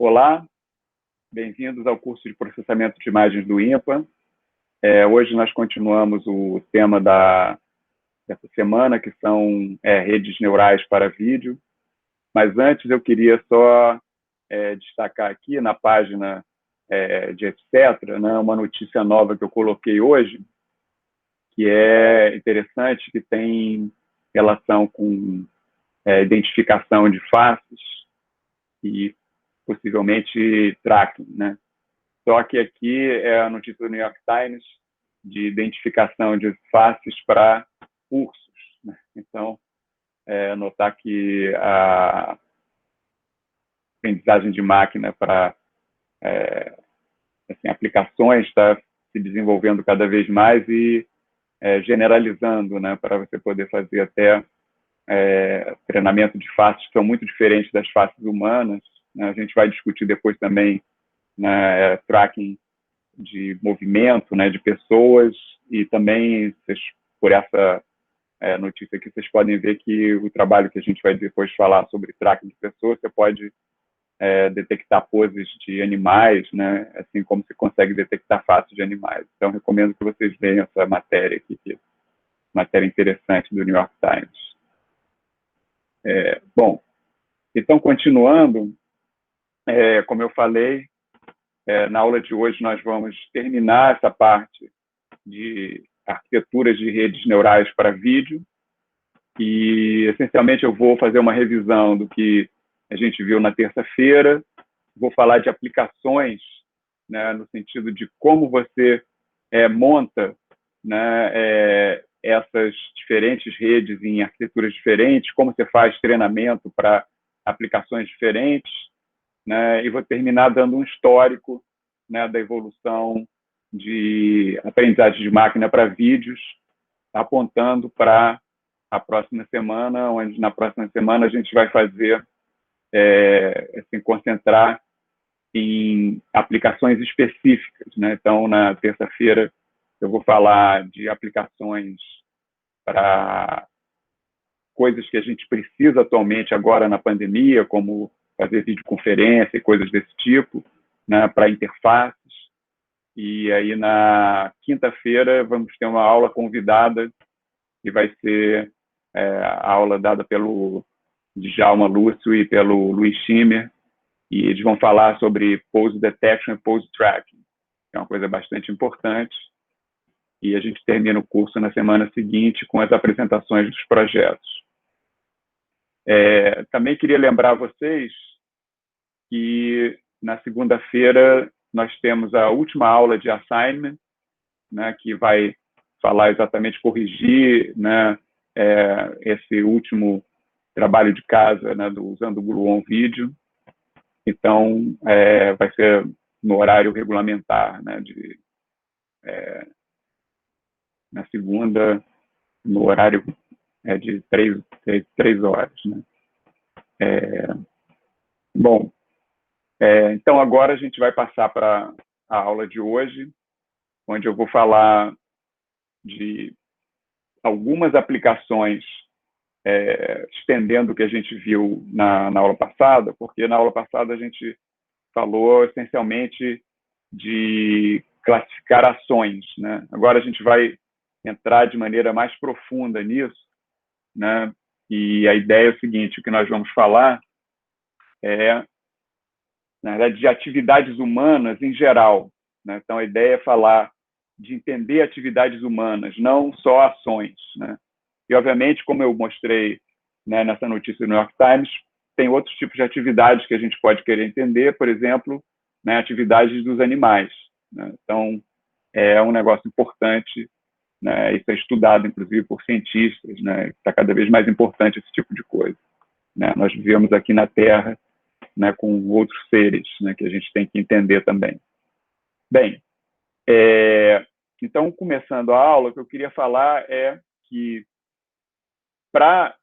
Olá, bem-vindos ao curso de processamento de imagens do INPA. Hoje nós continuamos o tema dessa semana, que são redes neurais para vídeo. Mas antes eu queria só destacar aqui na página de etc., né, uma notícia nova que eu coloquei hoje, que é interessante, que tem relação com identificação de faces e possivelmente tracking, né? Só que aqui é a notícia do New York Times de identificação de faces para ursos, né? Então, notar que a aprendizagem de máquina para aplicações está se desenvolvendo cada vez mais e generalizando, né, para você poder fazer até treinamento de faces que são muito diferentes das faces humanas, né? A gente vai discutir depois também, né, tracking de movimento, né, de pessoas, e também por essa notícia aqui vocês podem ver que o trabalho que a gente vai depois falar sobre tracking de pessoas, você pode detectar poses de animais, né, assim como se consegue detectar faces de animais. Então, recomendo que vocês vejam essa matéria aqui, que é matéria interessante do New York Times. Bom, então, continuando, como eu falei, na aula de hoje nós vamos terminar essa parte de arquiteturas de redes neurais para vídeo e, essencialmente, eu vou fazer uma revisão do que a gente viu na terça-feira, vou falar de aplicações, né, no sentido de como você monta, né, essas diferentes redes em arquiteturas diferentes, como você faz treinamento para aplicações diferentes, né, e vou terminar dando um histórico, né, da evolução de aprendizagem de máquina para vídeos, apontando para a próxima semana, onde na próxima semana a gente vai fazer, assim, concentrar em aplicações específicas, né? Então, na terça-feira, eu vou falar de aplicações para coisas que a gente precisa atualmente agora na pandemia, como fazer videoconferência e coisas desse tipo, né, para interfaces. E aí, na quinta-feira, vamos ter uma aula convidada, que vai ser a aula dada pelo Djalma Lúcio e pelo Luiz Schimmer, e eles vão falar sobre pose detection e pose tracking, que é uma coisa bastante importante. E a gente termina o curso na semana seguinte com as apresentações dos projetos. Também queria lembrar a vocês que na segunda-feira nós temos a última aula de assignment, né, que vai falar exatamente, corrigir, né, esse último trabalho de casa, né, usando o Gluon Video. Então, vai ser no horário regulamentar, né, na segunda, no horário de 3 horas. Né? Bom, então agora a gente vai passar para a aula de hoje, onde eu vou falar de algumas aplicações, estendendo o que a gente viu na aula passada, porque na aula passada a gente falou essencialmente de classificar ações, né? Agora a gente vai entrar de maneira mais profunda nisso, né? E a ideia é o seguinte: o que nós vamos falar na verdade, de atividades humanas em geral, né? Então, a ideia é falar de entender atividades humanas, não só ações, né? E, obviamente, como eu mostrei, né, nessa notícia do New York Times, tem outros tipos de atividades que a gente pode querer entender, por exemplo, né, atividades dos animais, né? Então, é um negócio importante, né? Isso é estudado, inclusive, por cientistas, né? Está cada vez mais importante esse tipo de coisa, né? Nós vivemos aqui na Terra, né, com outros seres, né, que a gente tem que entender também. Bem, então, começando a aula, o que eu queria falar é que, para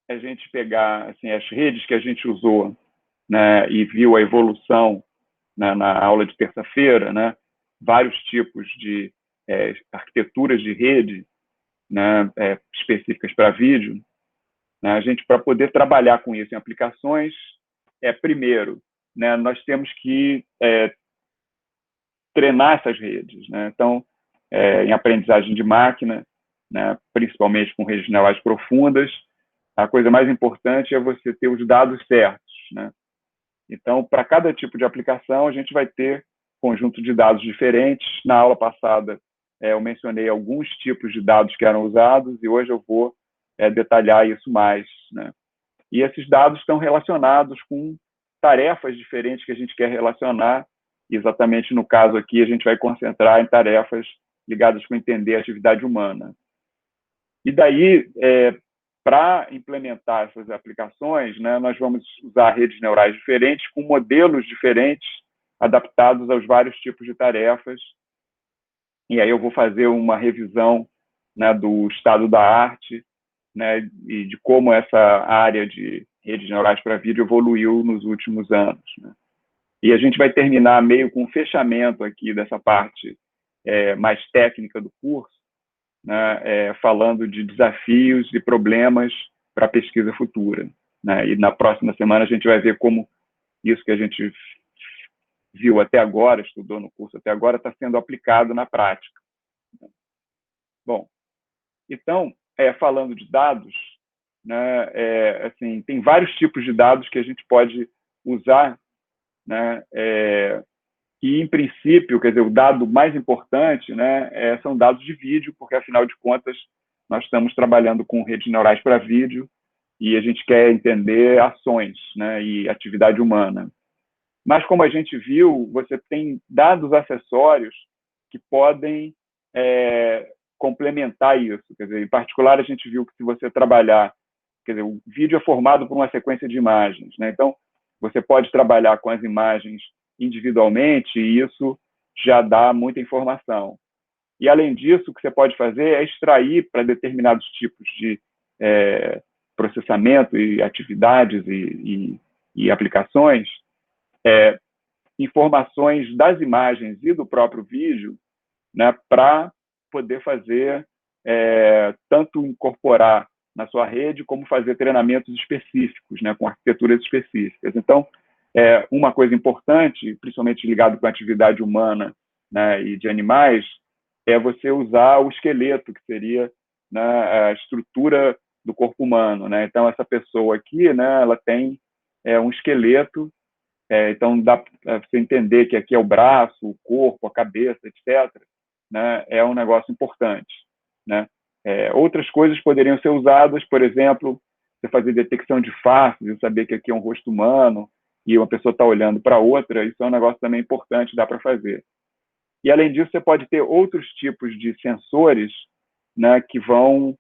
a gente pegar, assim, as redes que a gente usou, né, e viu a evolução, né, na aula de terça-feira, né, vários tipos de arquiteturas de rede, né, específicas para vídeo, né, a gente, para poder trabalhar com isso em aplicações, primeiro, né, nós temos que treinar essas redes, né? Então, em aprendizagem de máquina, né, principalmente com redes neurais profundas, a coisa mais importante é você ter os dados certos, né? Então, para cada tipo de aplicação, a gente vai ter conjunto de dados diferentes. Na aula passada, eu mencionei alguns tipos de dados que eram usados e hoje eu vou detalhar isso mais, né? E esses dados estão relacionados com tarefas diferentes que a gente quer relacionar. Exatamente no caso aqui, a gente vai concentrar em tarefas ligadas com entender a atividade humana. E daí, para implementar essas aplicações, né, nós vamos usar redes neurais diferentes, com modelos diferentes, adaptados aos vários tipos de tarefas. E aí eu vou fazer uma revisão, né, do estado da arte, né, e de como essa área de redes neurais para vídeo evoluiu nos últimos anos, né? E a gente vai terminar meio com um fechamento aqui dessa parte mais técnica do curso, né, falando de desafios e problemas para a pesquisa futura, né? E na próxima semana a gente vai ver como isso que a gente viu até agora, estudou no curso até agora, está sendo aplicado na prática. Bom, então, falando de dados, né, assim, tem vários tipos de dados que a gente pode usar, né, e, em princípio, quer dizer, o dado mais importante, né, são dados de vídeo, porque, afinal de contas, nós estamos trabalhando com redes neurais para vídeo e a gente quer entender ações, né, e atividade humana. Mas, como a gente viu, você tem dados acessórios que podem complementar isso. Quer dizer, em particular, a gente viu que se você trabalhar, quer dizer, o vídeo é formado por uma sequência de imagens, né? Então, você pode trabalhar com as imagens individualmente e isso já dá muita informação. E, além disso, o que você pode fazer é extrair para determinados tipos de processamento e atividades e aplicações informações das imagens e do próprio vídeo, né, para poder fazer, tanto incorporar na sua rede, como fazer treinamentos específicos, né, com arquiteturas específicas. Então, uma coisa importante, principalmente ligado com a atividade humana, né, e de animais, é você usar o esqueleto, que seria, né, a estrutura do corpo humano, né? Então, essa pessoa aqui, né, ela tem um esqueleto, então dá para você entender que aqui é o braço, o corpo, a cabeça, etc., né, é um negócio importante, né? Outras coisas poderiam ser usadas, por exemplo, você fazer detecção de faces e saber que aqui é um rosto humano e uma pessoa está olhando para outra, isso é um negócio também importante, dá para fazer. E, além disso, você pode ter outros tipos de sensores, né, que vão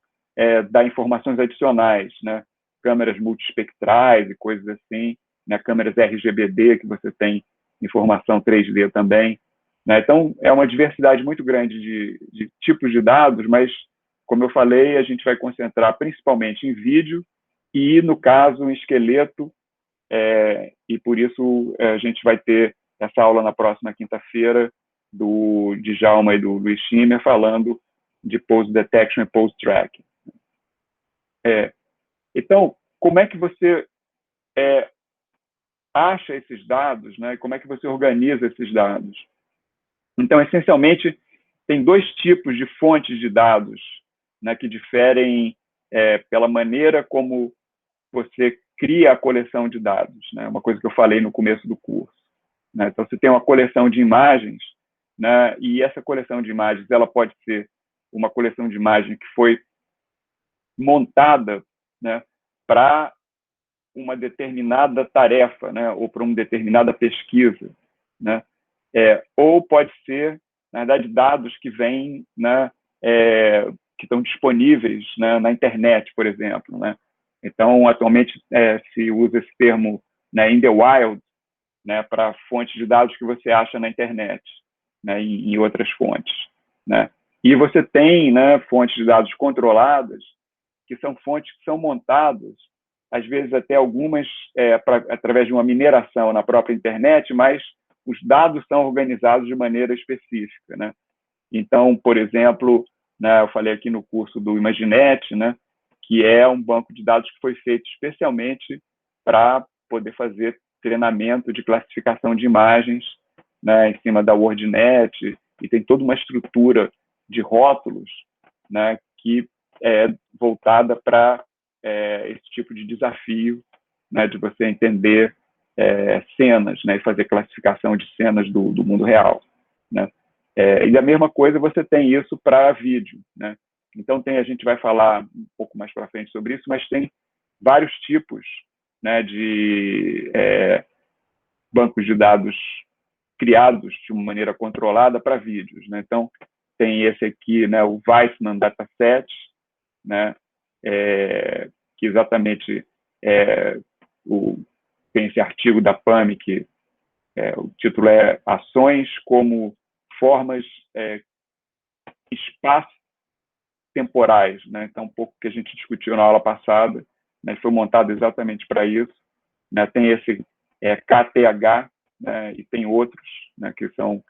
dar informações adicionais, né? Câmeras multiespectrais e coisas assim, né? Câmeras RGBD, que você tem informação 3D também, né? Então, é uma diversidade muito grande de tipos de dados, mas, como eu falei, a gente vai concentrar principalmente em vídeo e, no caso, em esqueleto, e por isso a gente vai ter essa aula na próxima quinta-feira do Djalma e do Luiz Schimmer falando de pose detection e pose tracking. Então, como é que você acha esses dados, né? Como é que você organiza esses dados? Então, essencialmente, tem dois tipos de fontes de dados, né, que diferem pela maneira como você cria a coleção de dados, né? Uma coisa que eu falei no começo do curso, né? Então, você tem uma coleção de imagens, né? E essa coleção de imagens ela pode ser uma coleção de imagens que foi montada, né, para uma determinada tarefa, né, ou para uma determinada pesquisa, né? Ou pode ser, na verdade, dados que vêm, né, que estão disponíveis, né, na internet, por exemplo, né? Então, atualmente, se usa esse termo, né, in the wild, né, para fontes de dados que você acha na internet, né, em outras fontes, né? E você tem, né, fontes de dados controladas, que são fontes que são montadas, às vezes até algumas através de uma mineração na própria internet, mas os dados são organizados de maneira específica, né? Então, por exemplo, né, eu falei aqui no curso do Imaginet, né, que é um banco de dados que foi feito especialmente para poder fazer treinamento de classificação de imagens, né, em cima da WordNet, e tem toda uma estrutura de rótulos, né, que é voltada para esse tipo de desafio, né, de você entender cenas, né, e fazer classificação de cenas do mundo real, né. E a mesma coisa você tem isso para vídeo, né. Então a gente vai falar um pouco mais para frente sobre isso, mas tem vários tipos, né, de bancos de dados criados de uma maneira controlada para vídeos, né. Então tem esse aqui, né, o Weissman Dataset, né, que exatamente tem esse artigo da PAMI que o título é Ações como Formas Espaço-Temporais, né? Então, um pouco que a gente discutiu na aula passada, né, foi montado exatamente para isso, né? Tem esse KTH, né, e tem outros, né, que são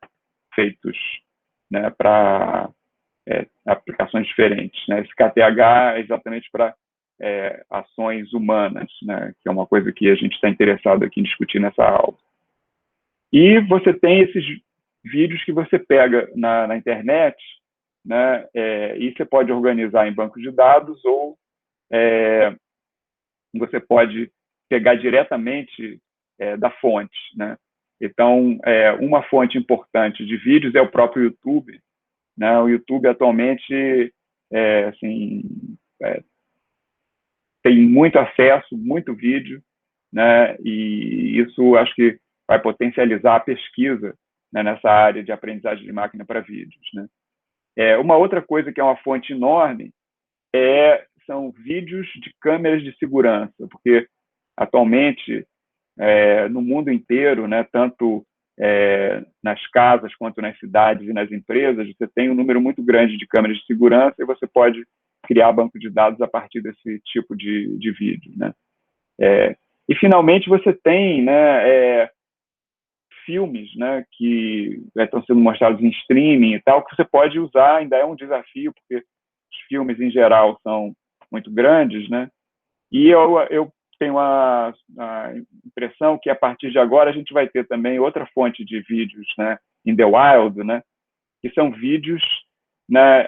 feitos, né, para aplicações diferentes, né? Esse KTH é exatamente para ações humanas, né, que é uma coisa que a gente está interessado aqui em discutir nessa aula. E você tem esses vídeos que você pega na internet, né, e você pode organizar em banco de dados ou você pode pegar diretamente da fonte, né? Então, uma fonte importante de vídeos é o próprio YouTube, né? O YouTube atualmente assim, tem muito acesso, muito vídeo, né? E isso acho que vai potencializar a pesquisa, né, nessa área de aprendizagem de máquina para vídeos, né? Uma outra coisa que é uma fonte enorme são vídeos de câmeras de segurança, porque atualmente no mundo inteiro, né, tanto nas casas quanto nas cidades e nas empresas, você tem um número muito grande de câmeras de segurança e você pode criar banco de dados a partir desse tipo de vídeo, né? E finalmente você tem, né, filmes, né, que estão sendo mostrados em streaming e tal, que você pode usar, ainda é um desafio, porque os filmes em geral são muito grandes, né? E eu tenho a impressão que a partir de agora a gente vai ter também outra fonte de vídeos, né, in the wild, né, que são vídeos, né,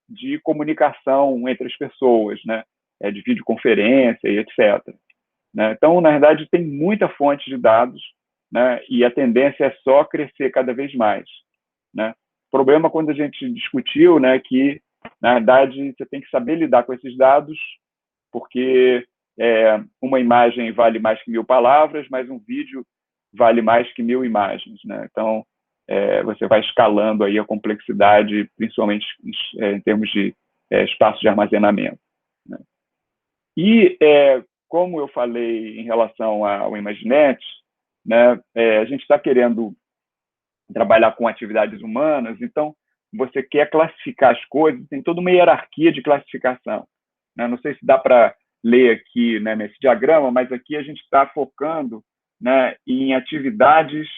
de comunicação entre as pessoas, né, de videoconferência e etc. Né? Então, na verdade, tem muita fonte de dados, né, e a tendência é só crescer cada vez mais, né? O problema quando a gente discutiu, né, que na verdade você tem que saber lidar com esses dados, porque uma imagem vale mais que 1000 palavras, mas um vídeo vale mais que 1000 imagens, né? Então você vai escalando aí a complexidade, principalmente em termos de espaço de armazenamento, né? E como eu falei em relação ao ImageNet, né, a gente está querendo trabalhar com atividades humanas, então você quer classificar as coisas, tem toda uma hierarquia de classificação, né? Não sei se dá para ler aqui, né, nesse diagrama, mas aqui a gente está focando, né, em atividades,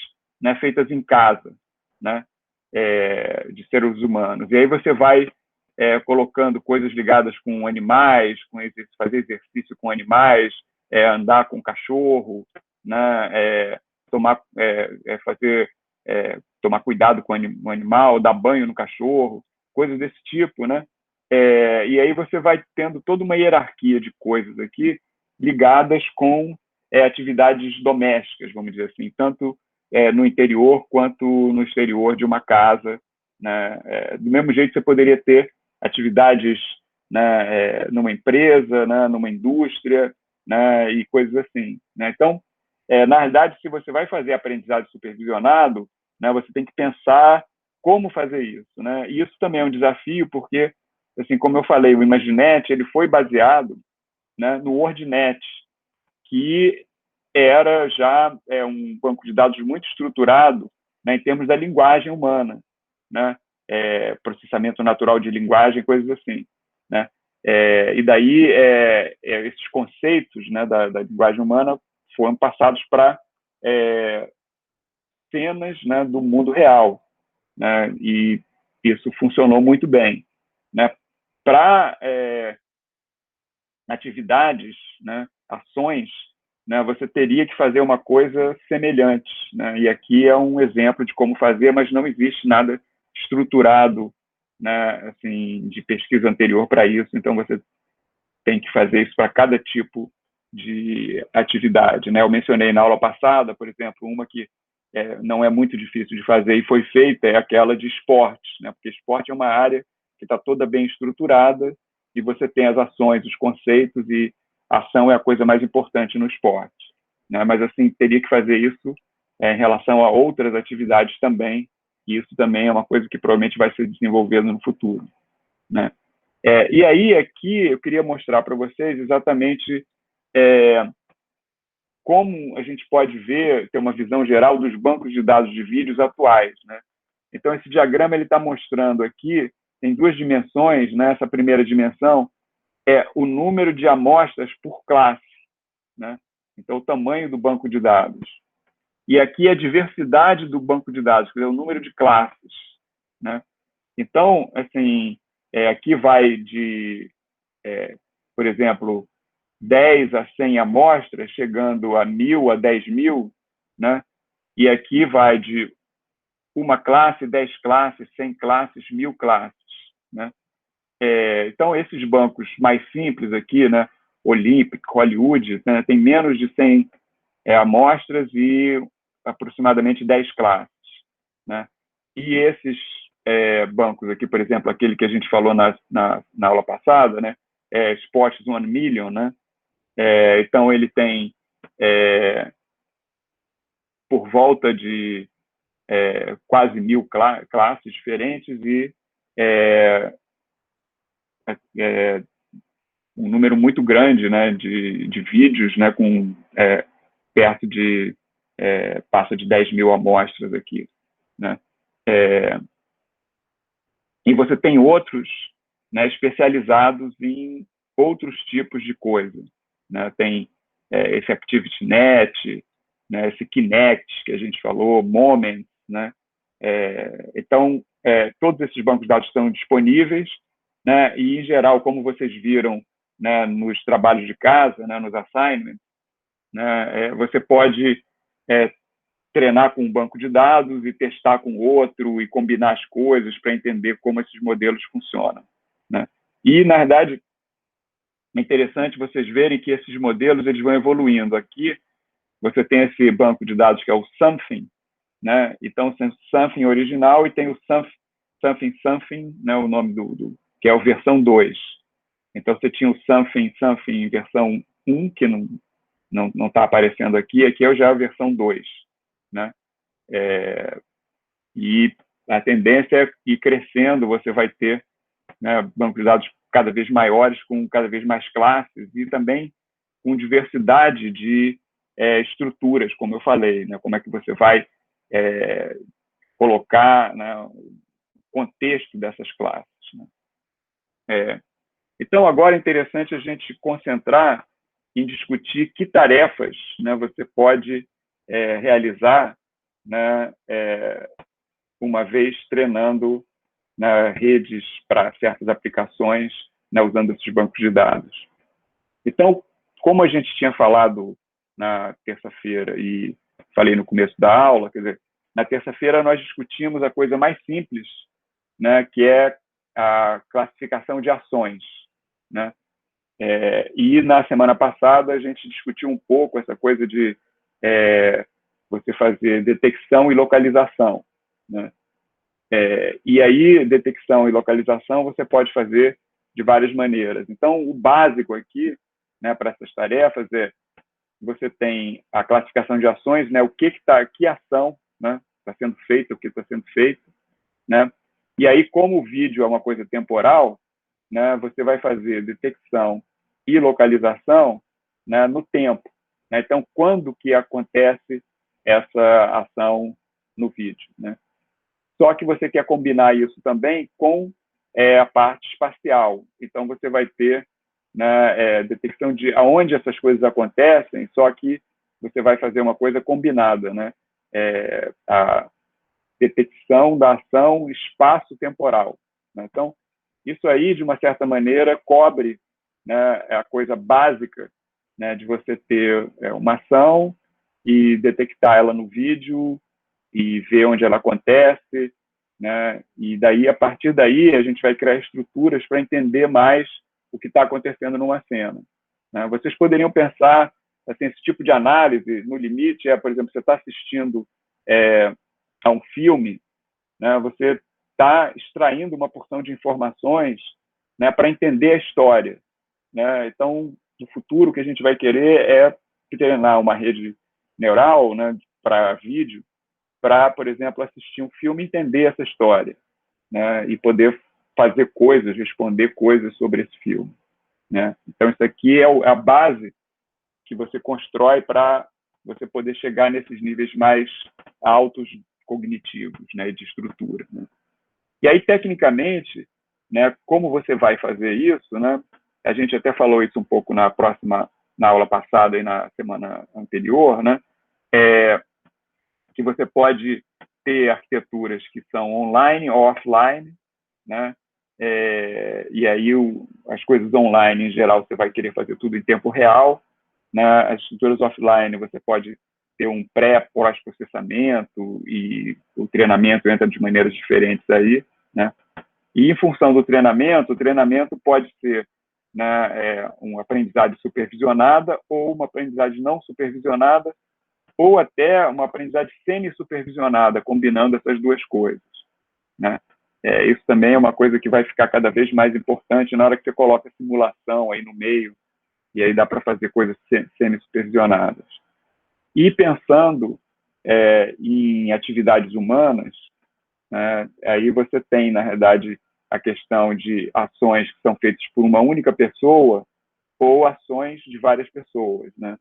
né, feitas em casa, né, de seres humanos. E aí você vai colocando coisas ligadas com animais, fazer exercício com animais, andar com cachorro, né, tomar cuidado com o animal, dar banho no cachorro, coisas desse tipo, né? E aí você vai tendo toda uma hierarquia de coisas aqui ligadas com atividades domésticas, vamos dizer assim, tanto no interior quanto no exterior de uma casa, né? Do mesmo jeito você poderia ter atividades, né, numa empresa, né, numa indústria, né, e coisas assim, né? Então, na verdade, se você vai fazer aprendizado supervisionado, né, você tem que pensar como fazer isso, né? E isso também é um desafio, porque, assim, como eu falei, o ImageNet ele foi baseado, né, no WordNet, que era já um banco de dados muito estruturado, né, em termos da linguagem humana, né? Processamento natural de linguagem, coisas assim, né? E daí esses conceitos, né, da linguagem humana foram passados para cenas, né, do mundo real, né? E isso funcionou muito bem, né? Para atividades, né, ações, né, você teria que fazer uma coisa semelhante, né? E aqui é um exemplo de como fazer, mas não existe nada estruturado, né, assim, de pesquisa anterior para isso. Então você tem que fazer isso para cada tipo de atividade, né? Eu mencionei na aula passada, por exemplo, uma que não é muito difícil de fazer e foi feita é aquela de esportes, né? Porque esporte é uma área que está toda bem estruturada e você tem as ações, os conceitos e a ação é a coisa mais importante no esporte, né? Mas assim teria que fazer isso em relação a outras atividades também e isso também é uma coisa que provavelmente vai ser desenvolvida no futuro, né? E aí aqui eu queria mostrar para vocês exatamente como a gente pode ver, ter uma visão geral dos bancos de dados de vídeos atuais, né? Então esse diagrama ele está mostrando aqui tem duas dimensões, né? Essa primeira dimensão é o número de amostras por classe, né? Então o tamanho do banco de dados. E aqui a diversidade do banco de dados, quer dizer, o número de classes, né? Então, assim, aqui vai de, por exemplo, 10 a 100 amostras, chegando a 1.000 a 10.000, né? E aqui vai de uma classe, 10 classes, 100 classes, 1.000 classes, né? Então, esses bancos mais simples aqui, né? Olympic, Hollywood, né? Tem menos de 100 amostras e aproximadamente 10 classes, né? E esses bancos aqui, por exemplo, aquele que a gente falou na aula passada, né? Sports 1 Million, né? Então, ele tem por volta de quase 1.000 classes diferentes e um número muito grande, né, de vídeos, né, com perto de passa de 10.000 amostras aqui, né? E você tem outros, né, especializados em outros tipos de coisa, né? Tem esse ActivityNet, né, esse Kinect que a gente falou, Moments, né? Então, todos esses bancos de dados estão disponíveis, né? E, em geral, como vocês viram, né, nos trabalhos de casa, né, nos assignments, né, você pode treinar com um banco de dados e testar com outro e combinar as coisas para entender como esses modelos funcionam, né? E, na verdade, é interessante vocês verem que esses modelos eles vão evoluindo. Aqui, você tem esse banco de dados que é o Something, né? Então, tem o Something original e tem o Something, né? O nome que é a versão 2. Então, você tinha o Something versão 1, que não está aparecendo aqui é já a versão 2, né? E a tendência é ir crescendo, você vai ter, né, bancos de dados cada vez maiores, com cada vez mais classes e também com diversidade de estruturas, como eu falei, né? Como é que você vai colocar, né, o contexto dessas classes, né? Então, agora é interessante a gente concentrar em discutir que tarefas, né, você pode realizar, né, uma vez treinando, né, redes para certas aplicações, né, usando esses bancos de dados. Então, como a gente tinha falado na terça-feira e falei no começo da aula, quer dizer, na terça-feira nós discutimos a coisa mais simples, né, que é a classificação de ações, né? E na semana passada a gente discutiu um pouco essa coisa de você fazer detecção e localização, né? E aí, detecção e localização você pode fazer de várias maneiras. Então, o básico aqui, né, para essas tarefas você tem a classificação de ações, né, que ação, né, está sendo feita, o que está sendo feito, né? E aí, como o vídeo é uma coisa temporal, né, você vai fazer detecção e localização, né, no tempo, né? Então, quando que acontece essa ação no vídeo, né? Só que você quer combinar isso também com a parte espacial. Então, você vai ter, né, detecção de aonde essas coisas acontecem, só que você vai fazer uma coisa combinada, né? A detecção da ação espaço-temporal, né? Então, isso aí, de uma certa maneira, cobre, né, a coisa básica né, de você ter uma ação e detectar ela no vídeo e ver onde ela acontece, né? E daí, a partir daí, a gente vai criar estruturas para entender mais o que está acontecendo numa cena, né? Vocês poderiam pensar, assim, esse tipo de análise, no limite, por exemplo, você está assistindo a um filme, né? Você está extraindo uma porção de informações, né, para entender a história, né? Então, no futuro, o que a gente vai querer é treinar uma rede neural, né, para vídeo, para, por exemplo, assistir um filme e entender essa história, né, e poder fazer coisas, responder coisas sobre esse filme, né? Então, isso aqui é a base que você constrói para você poder chegar nesses níveis mais altos cognitivos, né, de estrutura, né? E aí, tecnicamente, né, como você vai fazer isso, né? A gente até falou isso um pouco na aula passada e na semana anterior, né? Que você pode ter arquiteturas que são online ou offline, né? E aí as coisas online, em geral, você vai querer fazer tudo em tempo real, né? As estruturas offline, você pode ter um pós-processamento e o treinamento entra de maneiras diferentes aí, né? E em função do treinamento, o treinamento pode ser, né, uma aprendizagem supervisionada ou uma aprendizagem não supervisionada, ou até uma aprendizagem semi-supervisionada, combinando essas duas coisas, né? Isso também é uma coisa que vai ficar cada vez mais importante na hora que você coloca simulação aí no meio, e aí dá para fazer coisas semi-supervisionadas. E pensando em atividades humanas, né, aí você tem, na verdade, a questão de ações que são feitas por uma única pessoa ou ações de várias pessoas, né?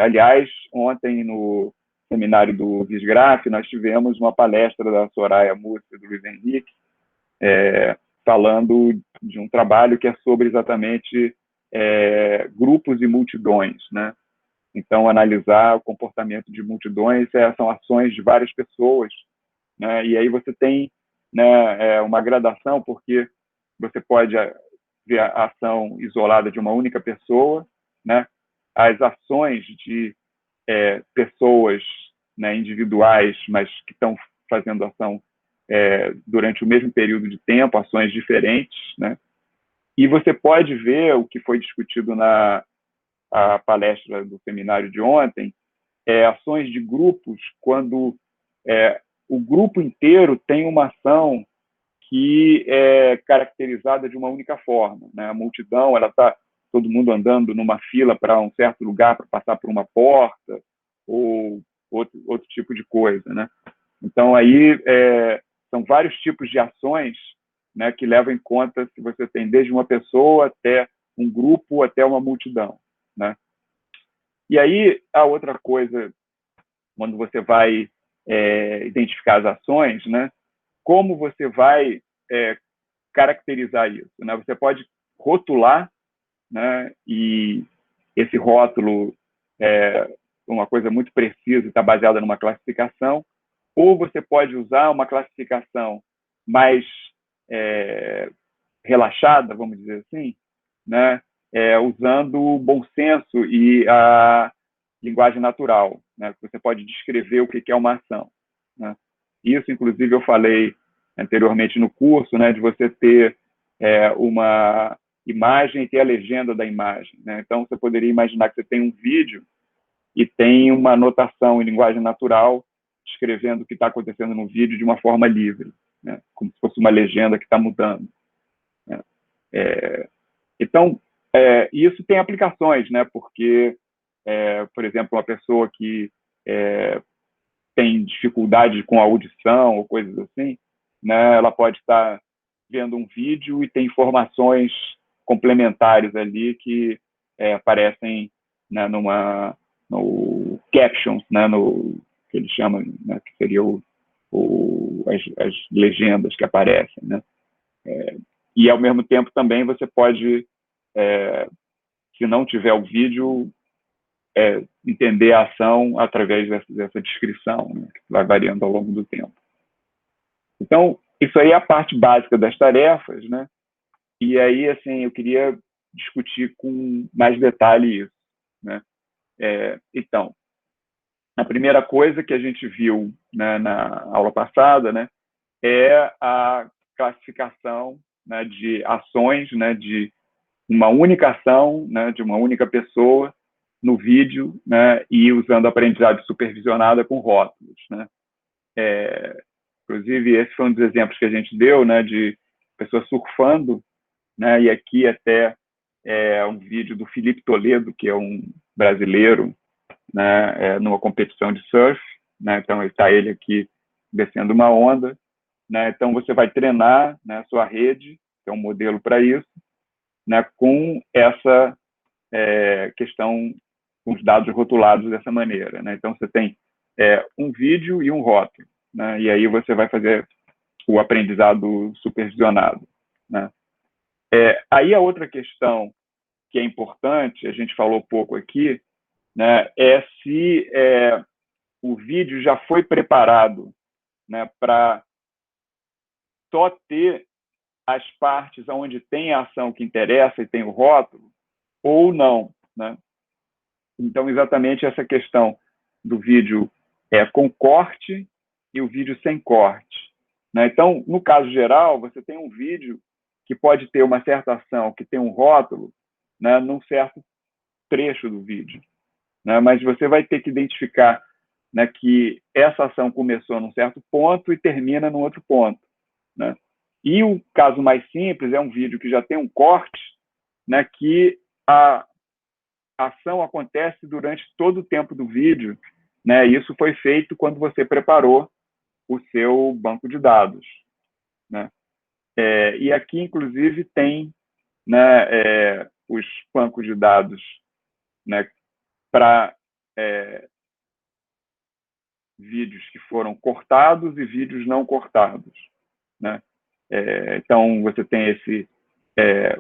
Aliás, ontem no seminário do Visgraf, nós tivemos uma palestra da Soraya Múcia e do Luiz Henrique, falando de um trabalho que é sobre exatamente grupos e multidões, né? Então, analisar o comportamento de multidões são ações de várias pessoas, né? E aí você tem, né, uma gradação, porque você pode ver a ação isolada de uma única pessoa, né? As ações de pessoas, né, individuais, mas que estão fazendo ação durante o mesmo período de tempo, ações diferentes, né? E você pode ver o que foi discutido na palestra do seminário de ontem, ações de grupos, quando o grupo inteiro tem uma ação que é caracterizada de uma única forma, né? A multidão, ela está todo mundo andando numa fila para um certo lugar, para passar por uma porta, ou outro tipo de coisa, né? Então, aí são vários tipos de ações, né, que levam em conta se você tem desde uma pessoa até um grupo, até uma multidão, né? E aí, a outra coisa, quando você vai identificar as ações, né, como você vai caracterizar isso, né? Você pode rotular, né, e esse rótulo é uma coisa muito precisa, está baseada numa classificação, ou você pode usar uma classificação mais relaxada, vamos dizer assim, né, usando o bom senso e a linguagem natural, né? Você pode descrever o que é uma ação, né? Isso, inclusive, eu falei anteriormente no curso, né, de você ter uma imagem e ter a legenda da imagem, né? Então, você poderia imaginar que você tem um vídeo e tem uma anotação em linguagem natural descrevendo o que está acontecendo no vídeo de uma forma livre, né? Como se fosse uma legenda que está mudando, né? Então, isso tem aplicações, né? Porque, por exemplo, uma pessoa que tem dificuldade com a audição ou coisas assim, né? Ela pode estar vendo um vídeo e tem informações complementares ali que aparecem, né, no captions, né, no que eles chamam, né, que seria as legendas que aparecem, né? E ao mesmo tempo também você pode, se não tiver o vídeo, entender a ação através dessa descrição, né, que vai variando ao longo do tempo. Então, isso aí é a parte básica das tarefas, né? E aí, assim, eu queria discutir com mais detalhe isso. né? Então, a primeira coisa que a gente viu, né, na aula passada, né, é a classificação, né, de ações, né, de uma única ação, né, de uma única pessoa no vídeo, né, e usando aprendizagem supervisionada com rótulos, né? Inclusive, esse foi um dos exemplos que a gente deu, né, de pessoas surfando, né, e aqui até um vídeo do Felipe Toledo, que é um brasileiro, né, numa competição de surf, né, então está ele aqui descendo uma onda, né, então você vai treinar, né, a sua rede, que é um modelo para isso, né, com essa questão, com os dados rotulados dessa maneira, né, então você tem um vídeo e um rótulo, né, e aí você vai fazer o aprendizado supervisionado, né. Aí a outra questão que é importante, a gente falou pouco aqui, né, é se o vídeo já foi preparado, né, para só ter as partes onde tem a ação que interessa e tem o rótulo, ou não, né? Então, exatamente essa questão do vídeo com corte e o vídeo sem corte, né? Então, no caso geral, você tem um vídeo que pode ter uma certa ação que tem um rótulo, né, num certo trecho do vídeo, né? Mas você vai ter que identificar, né, que essa ação começou num certo ponto e termina num outro ponto, né? E o caso mais simples é um vídeo que já tem um corte, né, que a ação acontece durante todo o tempo do vídeo, né? Isso foi feito quando você preparou o seu banco de dados, né? E aqui, inclusive, tem, né, os bancos de dados, né, para vídeos que foram cortados e vídeos não cortados, né? Então, você tem esse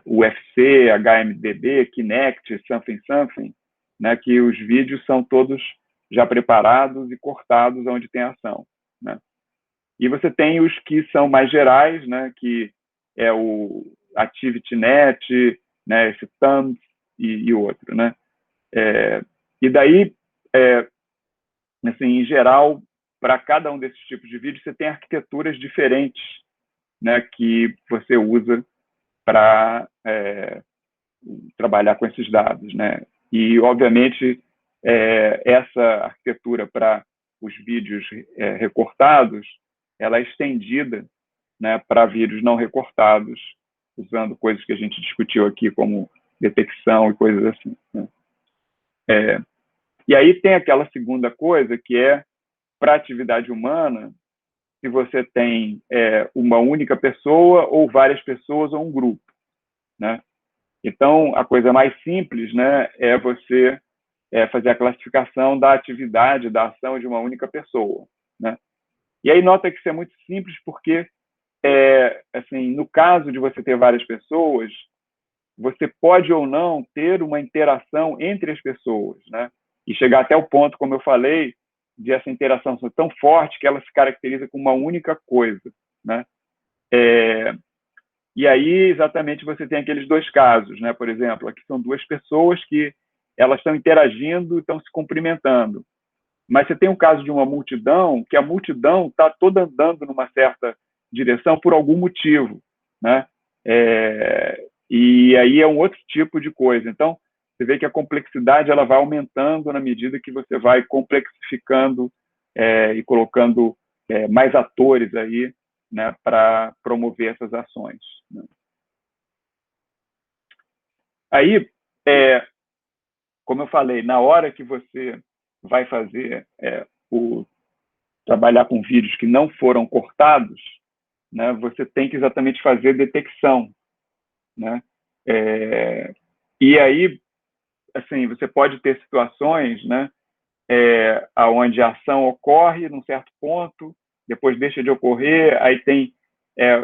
UFC, HMDB, Kinect, Something Something, né, que os vídeos são todos já preparados e cortados onde tem ação, né? E você tem os que são mais gerais, né, que é o ActivityNet, né, esse Thumbs e outro, né? E daí, assim, em geral, para cada um desses tipos de vídeo, você tem arquiteturas diferentes, né, que você usa para trabalhar com esses dados, né? E, obviamente, essa arquitetura para os vídeos recortados, ela é estendida, né, para vídeos não recortados, usando coisas que a gente discutiu aqui, como detecção e coisas assim, né? E aí tem aquela segunda coisa, que é, para atividade humana, se você tem uma única pessoa ou várias pessoas ou um grupo, né? Então, a coisa mais simples, né, é você fazer a classificação da atividade, da ação de uma única pessoa, né? E aí nota que isso é muito simples porque, assim, no caso de você ter várias pessoas, você pode ou não ter uma interação entre as pessoas, né? E chegar até o ponto, como eu falei, de essa interação ser tão forte que ela se caracteriza com uma única coisa, né? E aí, exatamente, você tem aqueles dois casos, né? Por exemplo, aqui são duas pessoas que elas estão interagindo, estão se cumprimentando. Mas você tem um caso de uma multidão, que a multidão está toda andando numa certa direção por algum motivo, né? E aí é um outro tipo de coisa. Então, você vê que a complexidade ela vai aumentando na medida que você vai complexificando e colocando mais atores aí, né, para promover essas ações, né? Aí, como eu falei, na hora que você vai fazer trabalhar com vídeos que não foram cortados, né, você tem que exatamente fazer detecção, né? E aí, assim, você pode ter situações, né, onde a ação ocorre num certo ponto, depois deixa de ocorrer, aí tem,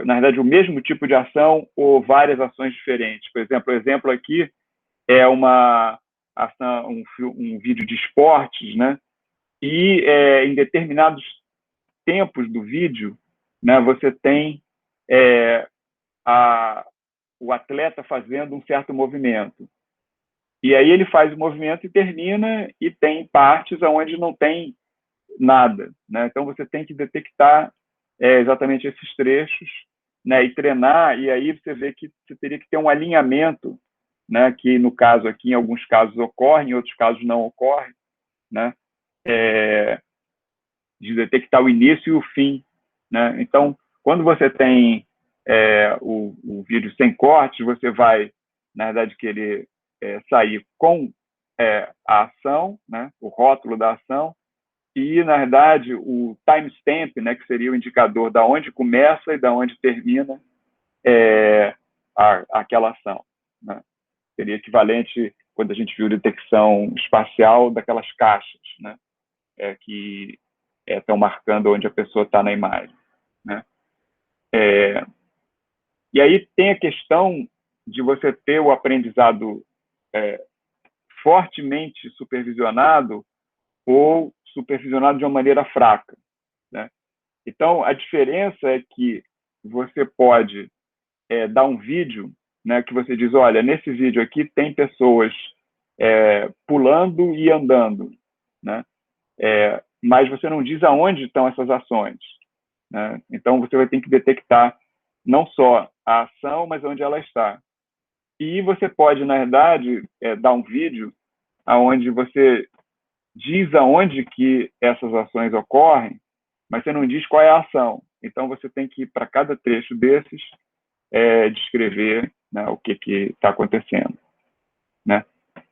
na verdade, o mesmo tipo de ação ou várias ações diferentes. Por exemplo, o exemplo aqui é uma ação, um vídeo de esportes, né? E em determinados tempos do vídeo, né, você tem o atleta fazendo um certo movimento. E aí ele faz o movimento e termina, e tem partes onde não tem nada, né? Então você tem que detectar exatamente esses trechos, né? E treinar, e aí você vê que você teria que ter um alinhamento, né? Que no caso aqui, em alguns casos ocorre, em outros casos não ocorre, né? De detectar o início e o fim, né? Então, quando você tem o vídeo sem cortes, você vai, na verdade, querer sair com a ação, né? O rótulo da ação, e, na verdade, o timestamp, né, que seria o indicador da onde começa e da onde termina aquela ação, né? Seria equivalente quando a gente viu detecção espacial daquelas caixas, né, que estão marcando onde a pessoa está na imagem, né? E aí tem a questão de você ter o aprendizado fortemente supervisionado ou supervisionado de uma maneira fraca, né? Então, a diferença é que você pode dar um vídeo, né, que você diz, olha, nesse vídeo aqui tem pessoas pulando e andando, né? Mas você não diz aonde estão essas ações, né? Então, você vai ter que detectar não só a ação, mas onde ela está. E você pode, na verdade, dar um vídeo onde você diz aonde que essas ações ocorrem, mas você não diz qual é a ação. Então, você tem que, para cada trecho desses, descrever, né, o que está acontecendo, né?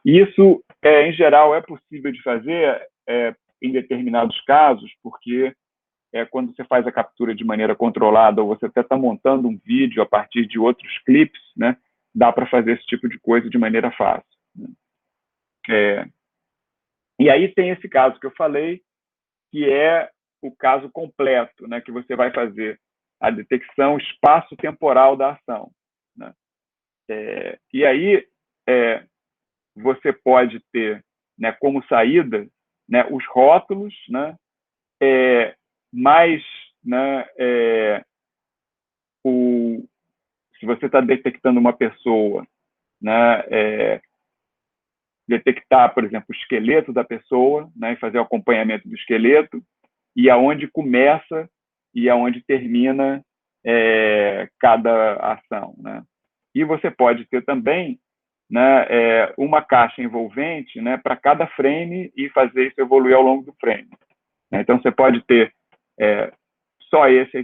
Isso, em geral, é possível de fazer em determinados casos, porque quando você faz a captura de maneira controlada, ou você até está montando um vídeo a partir de outros clipes, né, dá para fazer esse tipo de coisa de maneira fácil, né? E aí tem esse caso que eu falei, que é o caso completo, né, que você vai fazer a detecção espaço-temporal da ação, né? E aí você pode ter, né, como saída, né, os rótulos, né, mais, né, se você está detectando uma pessoa, né, detectar, por exemplo, o esqueleto da pessoa, né, e fazer o acompanhamento do esqueleto, e aonde começa e aonde termina cada ação, né? E você pode ter também, né, uma caixa envolvente, né, para cada frame, e fazer isso evoluir ao longo do frame. Então, você pode ter só esse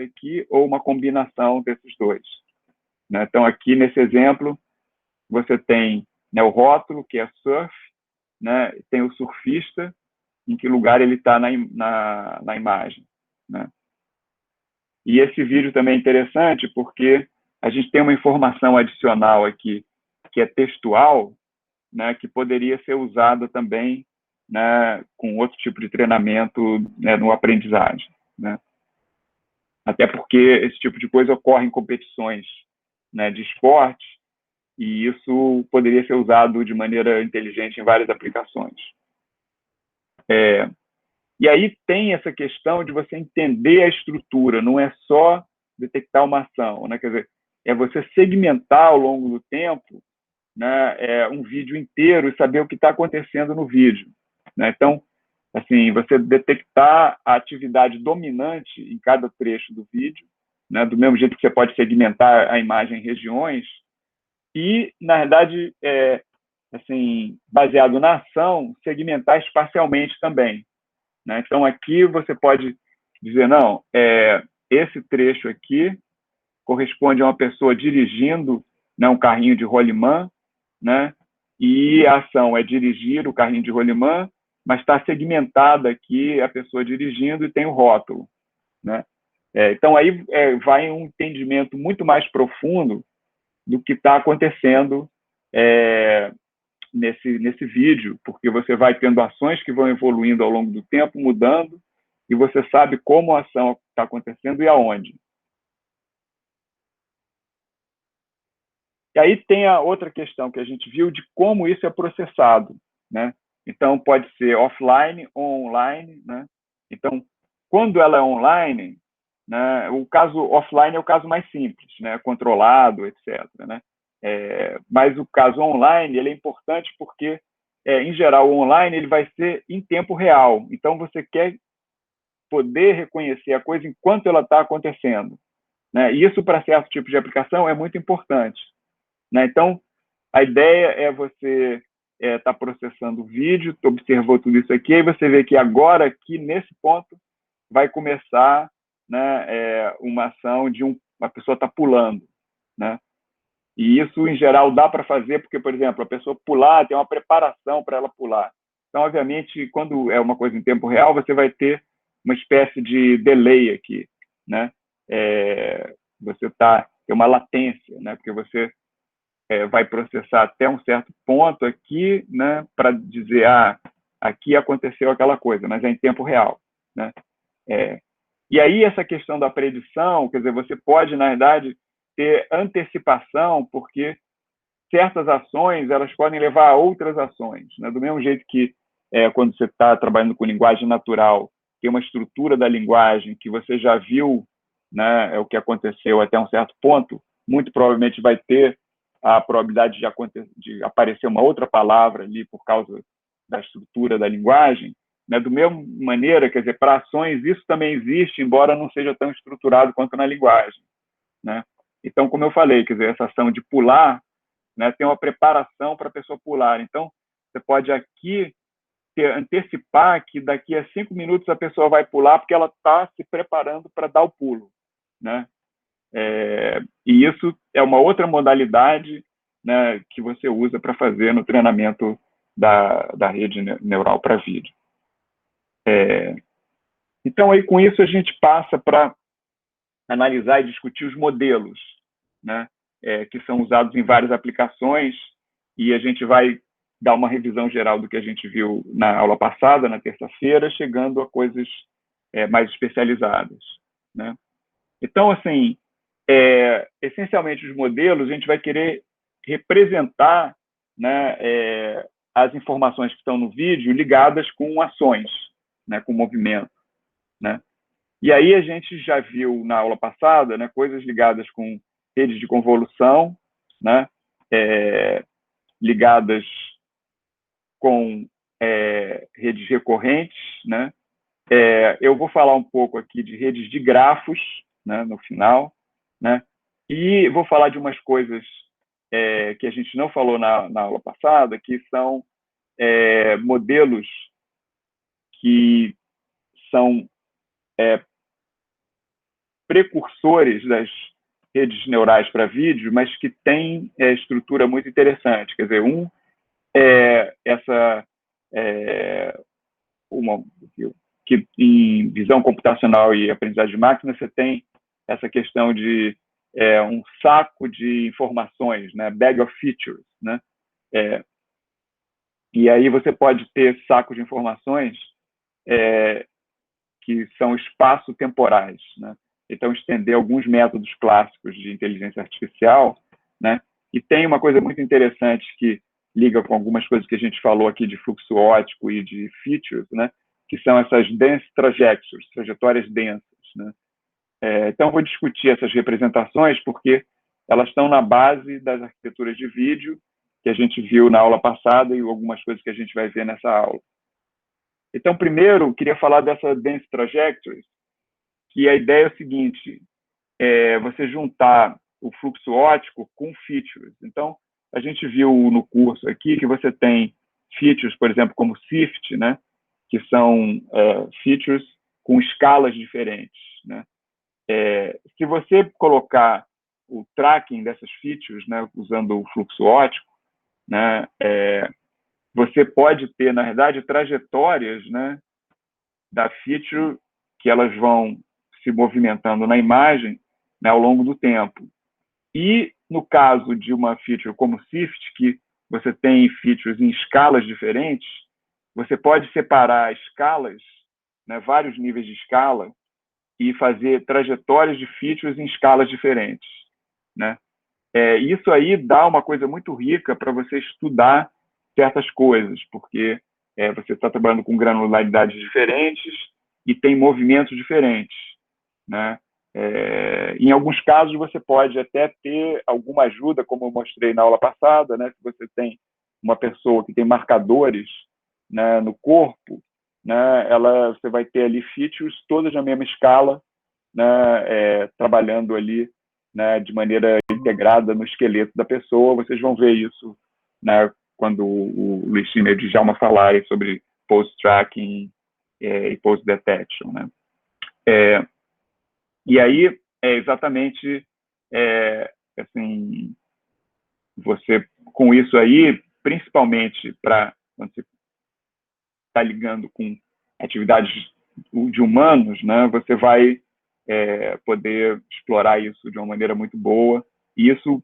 aqui, ou uma combinação desses dois, né? Então, aqui nesse exemplo, você tem, né, o rótulo, que é surf, né, tem o surfista, em que lugar ele está na imagem, né? E esse vídeo também é interessante porque a gente tem uma informação adicional aqui, que é textual, né, que poderia ser usada também, né, com outro tipo de treinamento, né, no aprendizagem, né? Até porque esse tipo de coisa ocorre em competições, né, de esporte, e isso poderia ser usado de maneira inteligente em várias aplicações. E aí tem essa questão de você entender a estrutura, não é só detectar uma ação, né? Quer dizer, é você segmentar ao longo do tempo, né, um vídeo inteiro, e saber o que está acontecendo no vídeo, né? Então, assim, você detectar a atividade dominante em cada trecho do vídeo, né, do mesmo jeito que você pode segmentar a imagem em regiões, e, na verdade, assim, baseado na ação, segmentar espacialmente também, né? Então, aqui você pode dizer, não, esse trecho aqui corresponde a uma pessoa dirigindo, né, um carrinho de rolimã, né? E a ação é dirigir o carrinho de rolimã, mas está segmentada aqui a pessoa dirigindo e tem o rótulo, né? Então, aí vai um entendimento muito mais profundo do que está acontecendo nesse vídeo, porque você vai tendo ações que vão evoluindo ao longo do tempo, mudando, e você sabe como a ação está acontecendo e aonde. E aí tem a outra questão que a gente viu de como isso é processado, né? Então, pode ser offline ou online, né? Então, quando ela é online, né, o caso offline é o caso mais simples, né? Controlado, etc., né? Mas o caso online ele é importante porque, em geral, o online ele vai ser em tempo real. Então, você quer poder reconhecer a coisa enquanto ela está acontecendo, né? E isso, para certo tipo de aplicação, é muito importante, né? Então, a ideia é você tá processando o vídeo, observou tudo isso aqui, e você vê que agora, aqui, nesse ponto, vai começar, né, uma ação de uma pessoa está pulando, né? E isso, em geral, dá para fazer porque, por exemplo, a pessoa pular, tem uma preparação para ela pular. Então, obviamente, quando é uma coisa em tempo real, você vai ter uma espécie de delay aqui, né? Você tem uma latência, né? Porque você vai processar até um certo ponto aqui, né? Para dizer, aqui aconteceu aquela coisa, mas é em tempo real, né? E aí essa questão da predição, quer dizer, você pode, na verdade, ter antecipação, porque certas ações elas podem levar a outras ações, né? Do mesmo jeito que quando você está trabalhando com linguagem natural, tem uma estrutura da linguagem que você já viu, né, o que aconteceu até um certo ponto, muito provavelmente vai ter a probabilidade de aparecer uma outra palavra ali por causa da estrutura da linguagem, né? Do mesmo maneira, quer dizer, para ações isso também existe, embora não seja tão estruturado quanto na linguagem, né? Então, como eu falei, quer dizer, essa ação de pular, né, tem uma preparação para a pessoa pular. Então, você pode aqui antecipar que daqui a 5 minutos a pessoa vai pular porque ela está se preparando para dar o pulo, né? E isso é uma outra modalidade, né, que você usa para fazer no treinamento da rede neural para vídeo. Então, aí, com isso, a gente passa para analisar e discutir os modelos, né, que são usados em várias aplicações, e a gente vai dar uma revisão geral do que a gente viu na aula passada, na terça-feira, chegando a coisas mais especializadas, né? Então, assim, essencialmente os modelos, a gente vai querer representar, né, as informações que estão no vídeo ligadas com ações, né, com movimento, né? E aí a gente já viu na aula passada, né, coisas ligadas com redes de convolução, né, ligadas com redes recorrentes, né? Eu vou falar um pouco aqui de redes de grafos, né, no final, né? E vou falar de umas coisas que a gente não falou na aula passada, que são modelos que são precursores das redes neurais para vídeo, mas que têm estrutura muito interessante. Quer dizer, que em visão computacional e aprendizagem de máquina você tem essa questão de um saco de informações, né? Bag of features, né? E aí você pode ter sacos de informações que são espaço-temporais, né? Então, estender alguns métodos clássicos de inteligência artificial, né? E tem uma coisa muito interessante que liga com algumas coisas que a gente falou aqui de fluxo óptico e de features, né? Que são essas dense trajectories, trajetórias densas, né? Então, vou discutir essas representações porque elas estão na base das arquiteturas de vídeo que a gente viu na aula passada e algumas coisas que a gente vai ver nessa aula. Então, primeiro, eu queria falar dessa dense trajectories, que a ideia é o seguinte, você juntar o fluxo óptico com features. Então, a gente viu no curso aqui que você tem features, por exemplo, como SIFT, né, que são features com escalas diferentes, né? Se você colocar o tracking dessas features, né, usando o fluxo óptico, né, você pode ter, na verdade, trajetórias, né, da feature que elas vão se movimentando na imagem, né, ao longo do tempo. E no caso de uma feature como SIFT, que você tem features em escalas diferentes, você pode separar escalas, né, vários níveis de escala, e fazer trajetórias de features em escalas diferentes, né? Isso aí dá uma coisa muito rica para você estudar certas coisas, porque você está trabalhando com granularidades diferentes e tem movimentos diferentes, né? Em alguns casos, você pode até ter alguma ajuda, como eu mostrei na aula passada, né? Se você tem uma pessoa que tem marcadores, né, no corpo, né, você vai ter ali features todas na mesma escala, né, trabalhando ali, né, de maneira integrada no esqueleto da pessoa. Vocês vão ver isso, né, quando o Luiz Schiner e o Djalma falarem sobre pose tracking e pose detection, né? E aí, exatamente, assim, você, com isso aí, principalmente para quando você está ligando com atividades de humanos, né, você vai poder explorar isso de uma maneira muito boa. E isso,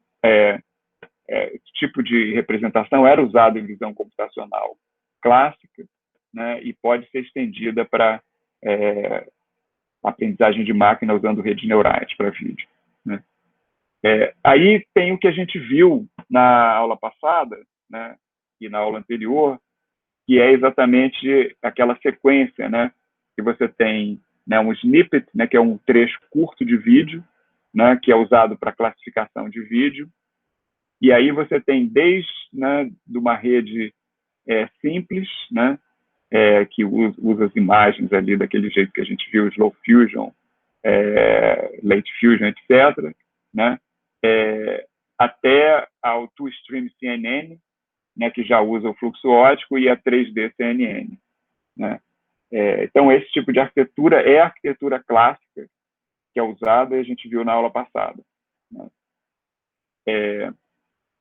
esse tipo de representação era usado em visão computacional clássica, né, e pode ser estendida para aprendizagem de máquina usando redes neurais para vídeo, né? Aí tem o que a gente viu na aula passada, né, e na aula anterior, que é exatamente aquela sequência, né, que você tem, né, um snippet, né, que é um trecho curto de vídeo, né, que é usado para classificação de vídeo, e aí você tem desde, né, de uma rede simples, né, que usa as imagens ali daquele jeito que a gente viu, Slow Fusion, Late Fusion, etc., né, até ao Two-Stream CNN, né, que já usa o fluxo óptico, e a 3D CNN, né? Então, esse tipo de arquitetura é a arquitetura clássica que é usada, e a gente viu na aula passada, né?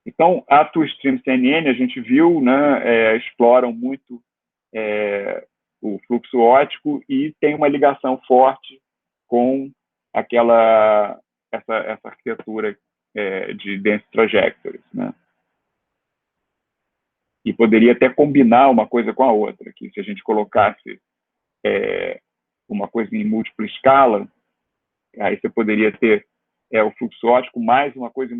Então, a Two-Stream CNN, a gente viu, né, exploram muito o fluxo óptico e tem uma ligação forte com essa arquitetura de dense trajectories, né? E poderia até combinar uma coisa com a outra, que se a gente colocasse uma coisa em múltipla escala, aí você poderia ter o fluxo óptico mais uma coisa em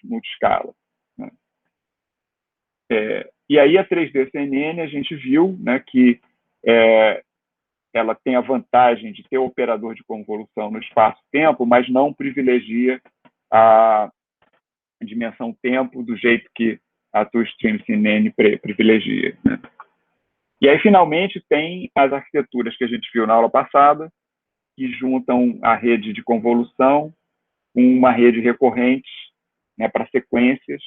multi-escala, né? E aí a 3D CNN a gente viu, né, que ela tem a vantagem de ter o operador de convolução no espaço-tempo, mas não privilegia a dimensão tempo do jeito que a Two-Stream CNN privilegia, né? E aí, finalmente, tem as arquiteturas que a gente viu na aula passada, que juntam a rede de convolução com uma rede recorrente, né, para sequências.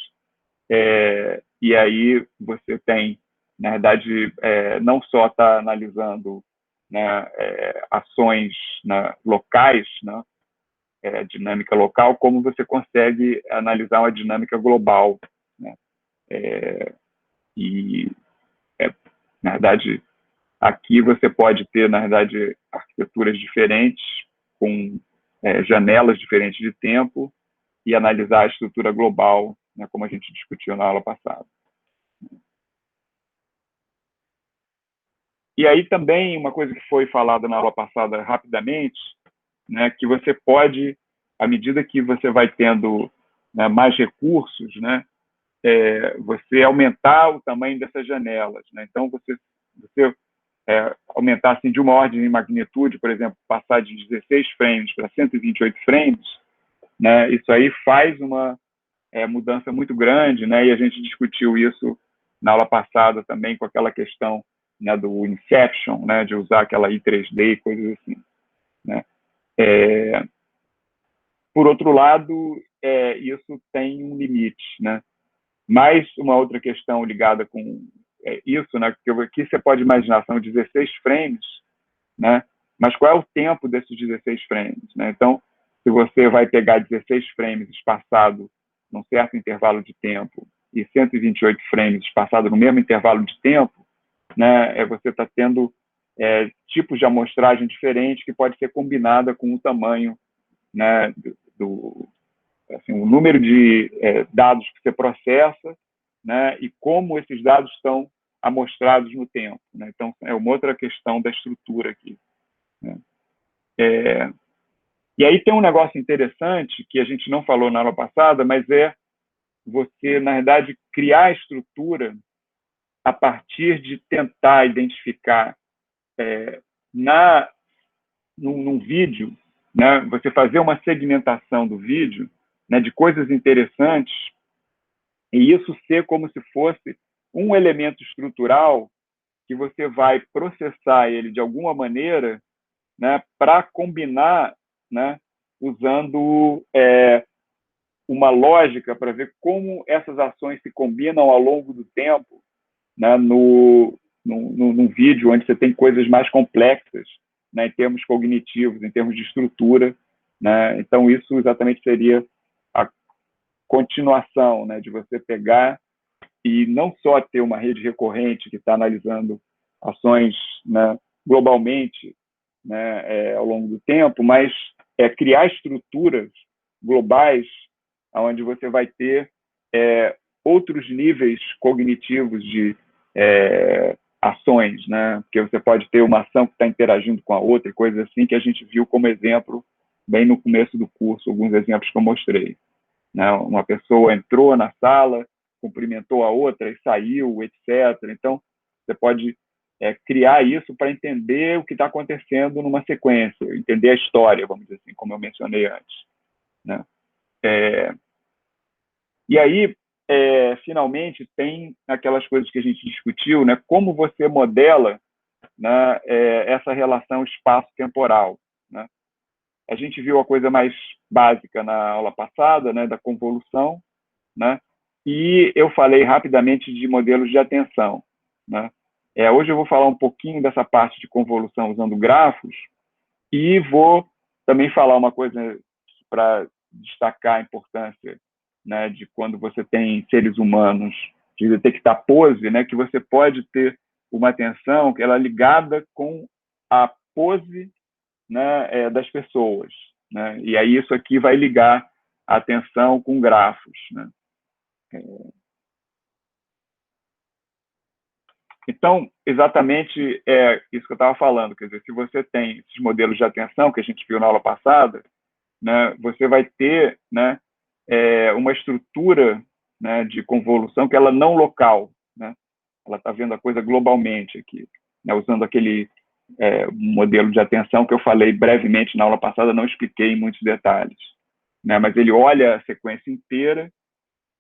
E aí você tem, na verdade, não só está analisando, né, ações, né, locais, né, dinâmica local, como você consegue analisar uma dinâmica global, né? E, na verdade, aqui você pode ter, na verdade, arquiteturas diferentes, com janelas diferentes de tempo, e analisar a estrutura global, né, como a gente discutiu na aula passada. E aí também, uma coisa que foi falada na aula passada rapidamente, né, que você pode, à medida que você vai tendo, né, mais recursos, né, você aumentar o tamanho dessas janelas, né? Então, você aumentar assim, de uma ordem de magnitude, por exemplo, passar de 16 frames para 128 frames, né, isso aí faz uma mudança muito grande, né, e a gente discutiu isso na aula passada também com aquela questão, né, do Inception, né, de usar aquela I3D e coisas assim, né. Por outro lado, isso tem um limite, né. Mais uma outra questão ligada com isso, né, que aqui você pode imaginar, são 16 frames, né, mas qual é o tempo desses 16 frames, né? Então, se você vai pegar 16 frames espaçado num certo intervalo de tempo e 128 frames espaçado no mesmo intervalo de tempo, né, você está tendo tipos de amostragem diferentes que pode ser combinada com o tamanho, né, assim, o número de dados que você processa, né, e como esses dados estão amostrados no tempo, né? Então, é uma outra questão da estrutura aqui, né? E aí tem um negócio interessante que a gente não falou na aula passada, mas você, na verdade, criar a estrutura a partir de tentar identificar num vídeo, né, você fazer uma segmentação do vídeo, né, de coisas interessantes, e isso ser como se fosse um elemento estrutural que você vai processar ele de alguma maneira, né, para combinar, né, usando uma lógica para ver como essas ações se combinam ao longo do tempo, né, num vídeo onde você tem coisas mais complexas, né, em termos cognitivos, em termos de estrutura, né? Então isso exatamente seria a continuação, né, de você pegar e não só ter uma rede recorrente que está analisando ações, né, globalmente, né, ao longo do tempo, mas criar estruturas globais onde você vai ter outros níveis cognitivos de ações, né? Porque você pode ter uma ação que está interagindo com a outra e coisas assim que a gente viu como exemplo bem no começo do curso, alguns exemplos que eu mostrei, né? Uma pessoa entrou na sala, cumprimentou a outra e saiu, etc. Então, você pode criar isso para entender o que está acontecendo numa sequência, entender a história, vamos dizer assim, como eu mencionei antes, né? E aí, finalmente, tem aquelas coisas que a gente discutiu, né? Como você modela, né, essa relação espaço-temporal, né? A gente viu a coisa mais básica na aula passada, né, da convolução, né? E eu falei rapidamente de modelos de atenção, né? Hoje eu vou falar um pouquinho dessa parte de convolução usando grafos e vou também falar uma coisa para destacar a importância, né, de quando você tem seres humanos, de detectar pose, né, que você pode ter uma atenção que ela é ligada com a pose, né, das pessoas, né? E aí isso aqui vai ligar a atenção com grafos, né? Então, exatamente isso que eu estava falando, quer dizer, se você tem esses modelos de atenção que a gente viu na aula passada, né, você vai ter, né, uma estrutura, né, de convolução que ela não local, né? Ela está vendo a coisa globalmente aqui, né, usando aquele modelo de atenção que eu falei brevemente na aula passada, não expliquei em muitos detalhes, né? Mas ele olha a sequência inteira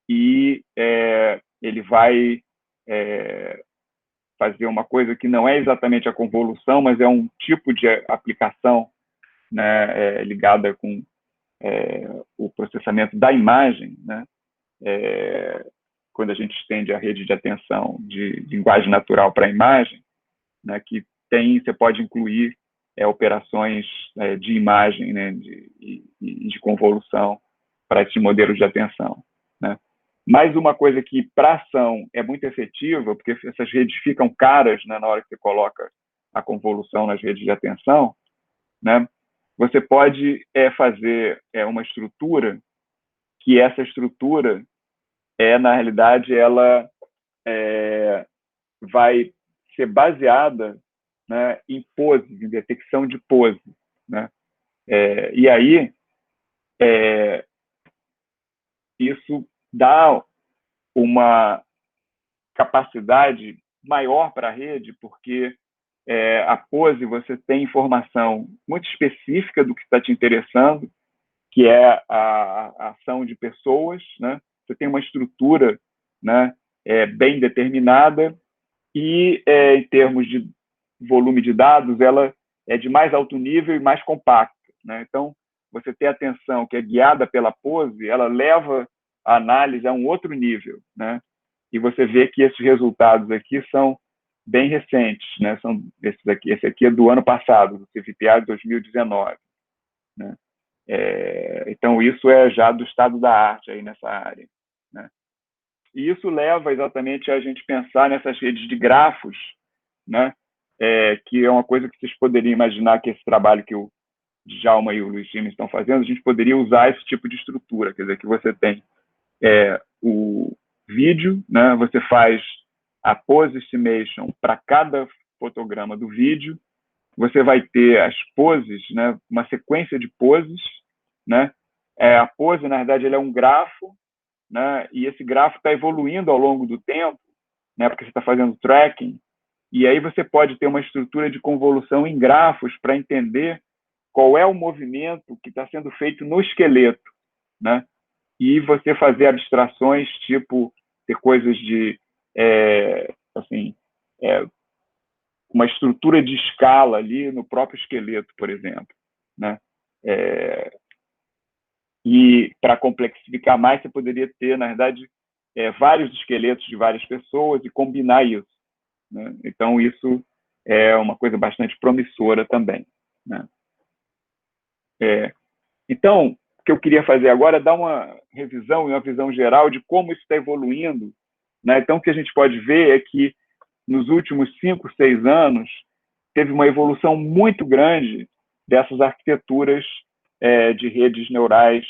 e ele vai fazer uma coisa que não é exatamente a convolução, mas é um tipo de aplicação, né, ligada com o processamento da imagem, né? Quando a gente estende a rede de atenção de linguagem natural para a imagem, né, que você pode incluir operações de imagem, né, de convolução para esses modelos de atenção, né? Mais uma coisa que, para ação, é muito efetiva, porque essas redes ficam caras, né, na hora que você coloca a convolução nas redes de atenção, né? Você pode fazer uma estrutura que essa estrutura, na realidade, ela vai ser baseada, né, em poses, em detecção de poses, né? E aí, isso dá uma capacidade maior para a rede, porque a pose você tem informação muito específica do que está te interessando, que é a ação de pessoas, né? Você tem uma estrutura, né, bem determinada e, em termos de volume de dados, ela é de mais alto nível e mais compacta, né? Então, você ter atenção que é guiada pela pose, ela leva a análise a um outro nível, né? E você vê que esses resultados aqui são bem recentes, né? São esses aqui, esse aqui é do ano passado, do CVPA de 2019, né? Então, isso é já do estado da arte aí nessa área, né? E isso leva exatamente a gente pensar nessas redes de grafos, né? Que é uma coisa que vocês poderiam imaginar que esse trabalho que o Djalma e o Luiz Siemens estão fazendo, a gente poderia usar esse tipo de estrutura, quer dizer, que você tem o vídeo, né? Você faz a pose estimation para cada fotograma do vídeo, você vai ter as poses, né? Uma sequência de poses, né? A pose, na verdade, ele é um grafo, né? E esse grafo está evoluindo ao longo do tempo, né? Porque você está fazendo tracking, e aí você pode ter uma estrutura de convolução em grafos para entender qual é o movimento que está sendo feito no esqueleto, né? E você fazer abstrações, tipo, ter coisas de, assim, uma estrutura de escala ali no próprio esqueleto, por exemplo, né? E para complexificar mais, você poderia ter, na verdade, vários esqueletos de várias pessoas e combinar isso, né? Então, isso é uma coisa bastante promissora também, né? Então, o que eu queria fazer agora é dar uma revisão e uma visão geral de como isso está evoluindo, né? Então, o que a gente pode ver é que, nos últimos 5, 6 anos, teve uma evolução muito grande dessas arquiteturas de redes neurais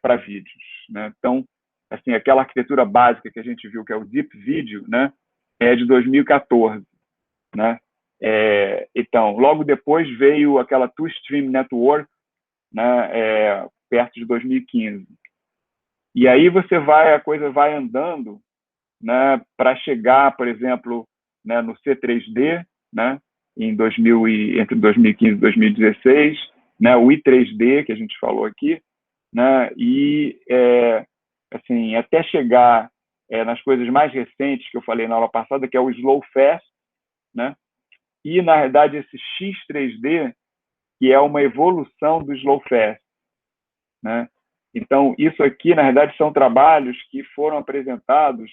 para vídeos, né? Então, assim, aquela arquitetura básica que a gente viu, que é o Deep Video, né, é de 2014, né? Então, logo depois veio aquela Two Stream Network, né, perto de 2015. E aí a coisa vai andando, né, para chegar, por exemplo, né, no C3D, né, entre 2015 e 2016, né, o I3D, que a gente falou aqui, né, e assim, até chegar nas coisas mais recentes que eu falei na aula passada, que é o Slow Fast, né, e, na verdade, esse X3D, que é uma evolução do Slow Fast, né? Então, isso aqui, na verdade, são trabalhos que foram apresentados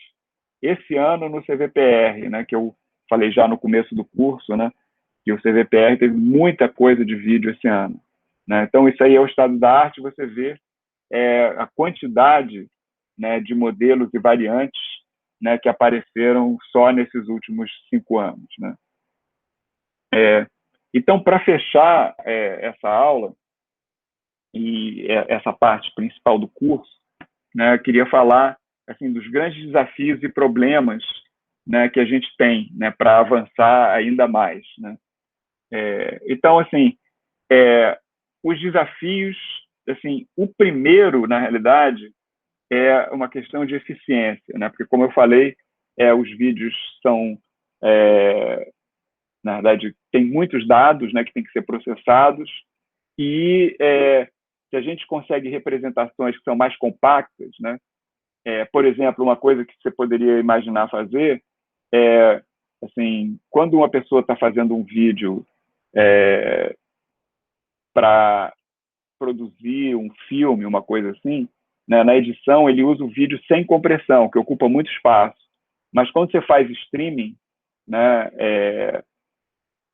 esse ano no CVPR, né, que eu falei já no começo do curso, né, que o CVPR teve muita coisa de vídeo esse ano, né? Então, isso aí é o estado da arte, você vê a quantidade, né, de modelos e variantes, né, que apareceram só nesses últimos 5 anos, né? Então, para fechar essa aula e essa parte principal do curso, né, eu queria falar assim dos grandes desafios e problemas, né, que a gente tem, né, para avançar ainda mais, né? Então, assim, os desafios, assim, o primeiro, na realidade, é uma questão de eficiência, né? Porque, como eu falei, os vídeos são, na verdade, tem muitos dados, né, que tem que ser processados e se a gente consegue representações que são mais compactas, né? Por exemplo, uma coisa que você poderia imaginar fazer é, assim, quando uma pessoa está fazendo um vídeo para produzir um filme, uma coisa assim, né, na edição ele usa o vídeo sem compressão, que ocupa muito espaço. Mas quando você faz streaming, né,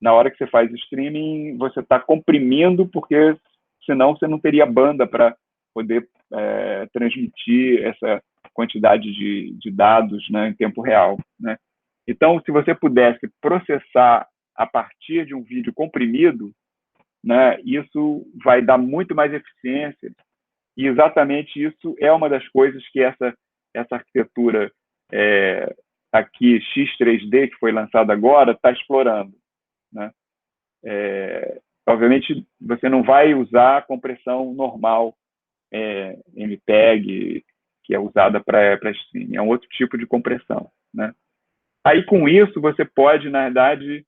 na hora que você faz streaming, você está comprimindo, porque senão você não teria banda para poder transmitir essa quantidade de dados, né, em tempo real, né? Então, se você pudesse processar a partir de um vídeo comprimido, né, isso vai dar muito mais eficiência. E exatamente isso é uma das coisas que essa arquitetura aqui, X3D, que foi lançada agora, está explorando, né? Obviamente, você não vai usar a compressão normal MPEG, que é usada para streaming. É um outro tipo de compressão, né? Aí, com isso, você pode, na verdade,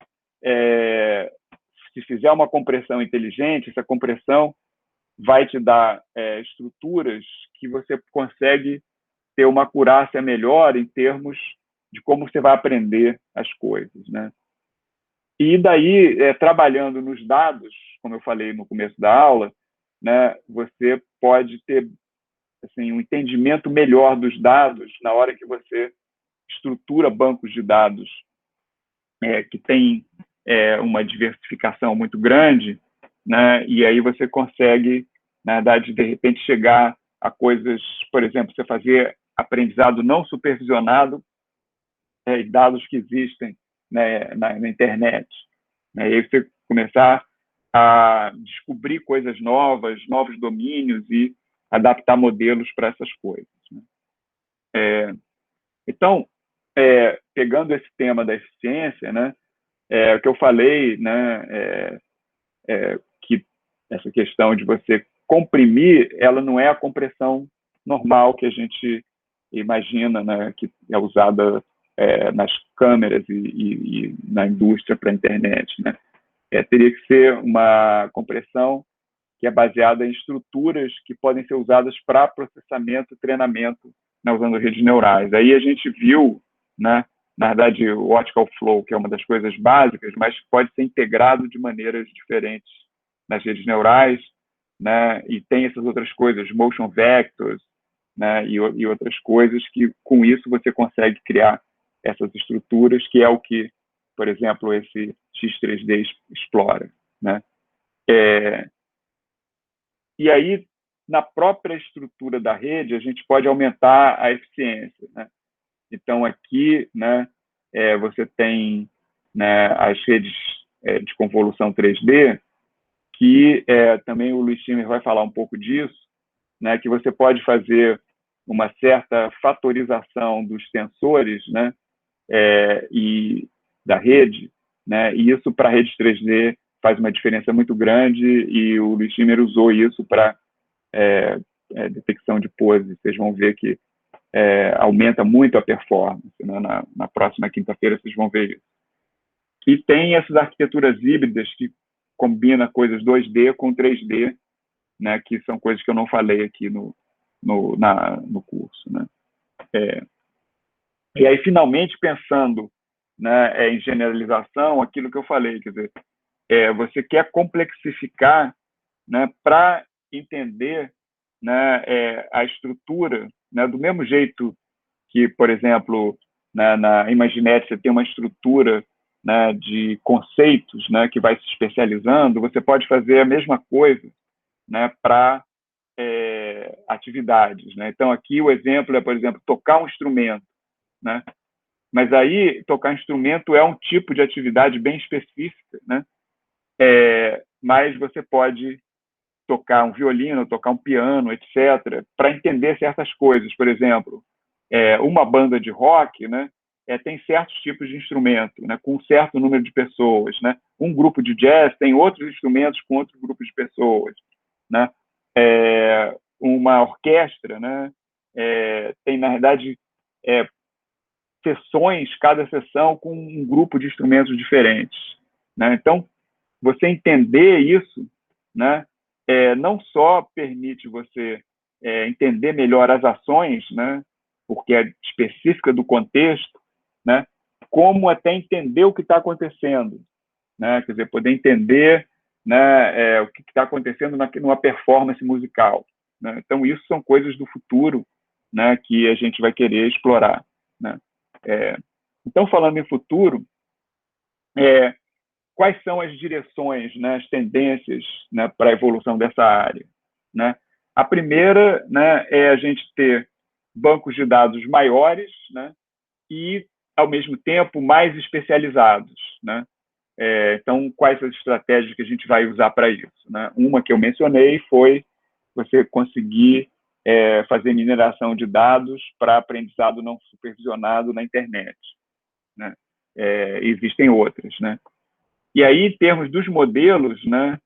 se fizer uma compressão inteligente, essa compressão vai te dar estruturas que você consegue ter uma acurácia melhor em termos de como você vai aprender as coisas, né? E daí, trabalhando nos dados, como eu falei no começo da aula, né, você pode ter assim, um entendimento melhor dos dados na hora que você estrutura bancos de dados que tem uma diversificação muito grande, né? E aí você consegue, na verdade, de repente chegar a coisas, por exemplo, você fazer aprendizado não supervisionado e dados que existem, né, na internet, né? E aí você começar a descobrir coisas novas, novos domínios e adaptar modelos para essas coisas, né? Então, pegando esse tema da eficiência, né, o que eu falei, né, que essa questão de você comprimir, ela não é a compressão normal que a gente imagina, né, que é usada nas câmeras e na indústria para a internet, né? teria que ser uma compressão que é baseada em estruturas que podem ser usadas para processamento e treinamento, né, usando redes neurais. Aí a gente viu, né, na verdade, o Optical Flow, que é uma das coisas básicas, mas pode ser integrado de maneiras diferentes nas redes neurais, né, e tem essas outras coisas, motion vectors, né, e outras coisas que, com isso, você consegue criar essas estruturas, que é o que, por exemplo, esse X3D explora, né? E aí, na própria estrutura da rede, a gente pode aumentar a eficiência, né? Então, aqui, né, você tem, né, as redes de convolução 3D, que também o Luiz Schimmer vai falar um pouco disso, né, que você pode fazer uma certa fatorização dos tensores, né, e da rede, né, e isso para redes 3D faz uma diferença muito grande, e o Luiz Schimmer usou isso para detecção de pose. Vocês vão ver que aumenta muito a performance, né? Na próxima quinta-feira vocês vão ver isso. E tem essas arquiteturas híbridas que combinam coisas 2D com 3D, né, que são coisas que eu não falei aqui no curso, né? E aí, finalmente, pensando, né, em generalização, aquilo que eu falei, quer dizer, você quer complexificar, né, para entender, né, a estrutura, né, do mesmo jeito que, por exemplo, na Imaginet você tem uma estrutura, né, de conceitos, né, que vai se especializando, você pode fazer a mesma coisa, né, para atividades, né? Então, aqui o exemplo é, por exemplo, tocar um instrumento, né? Mas aí, tocar instrumento é um tipo de atividade bem específica, né? Mas você pode tocar um violino, tocar um piano, etc., para entender certas coisas. Por exemplo, uma banda de rock, né, tem certos tipos de instrumento, né, com um certo número de pessoas, né? Um grupo de jazz tem outros instrumentos com outro grupo de pessoas, né? Uma orquestra, né, tem, na verdade, sessões, cada sessão com um grupo de instrumentos diferentes, né? Então, você entender isso, né, não só permite você entender melhor as ações, né, porque é específica do contexto, né, como até entender o que está acontecendo, né, quer dizer, poder entender, né, o que está acontecendo numa performance musical, né? Então, isso são coisas do futuro, né, que a gente vai querer explorar, né? Então, falando em futuro, quais são as direções, né, as tendências, né, para a evolução dessa área, né? A primeira, né, é a gente ter bancos de dados maiores, né, e, ao mesmo tempo, mais especializados, né? Então, quais as estratégias que a gente vai usar para isso, né? Uma que eu mencionei foi você conseguir fazer mineração de dados para aprendizado não supervisionado na internet, né? Existem outras, né? E aí, em termos dos modelos, né,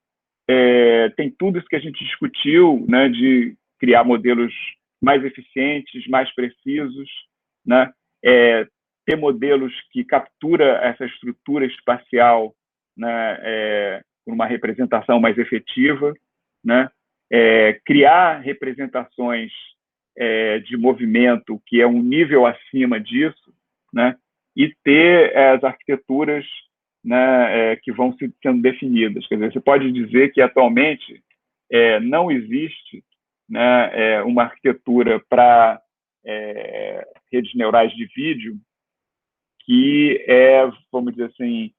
tem tudo isso que a gente discutiu, né, de criar modelos mais eficientes, mais precisos, né, ter modelos que captura essa estrutura espacial, né, com uma representação mais efetiva, né, criar representações de movimento que é um nível acima disso, né, e ter as arquiteturas, né, que vão sendo definidas. Quer dizer, você pode dizer que atualmente não existe, né, uma arquitetura para redes neurais de vídeo que vamos dizer assim,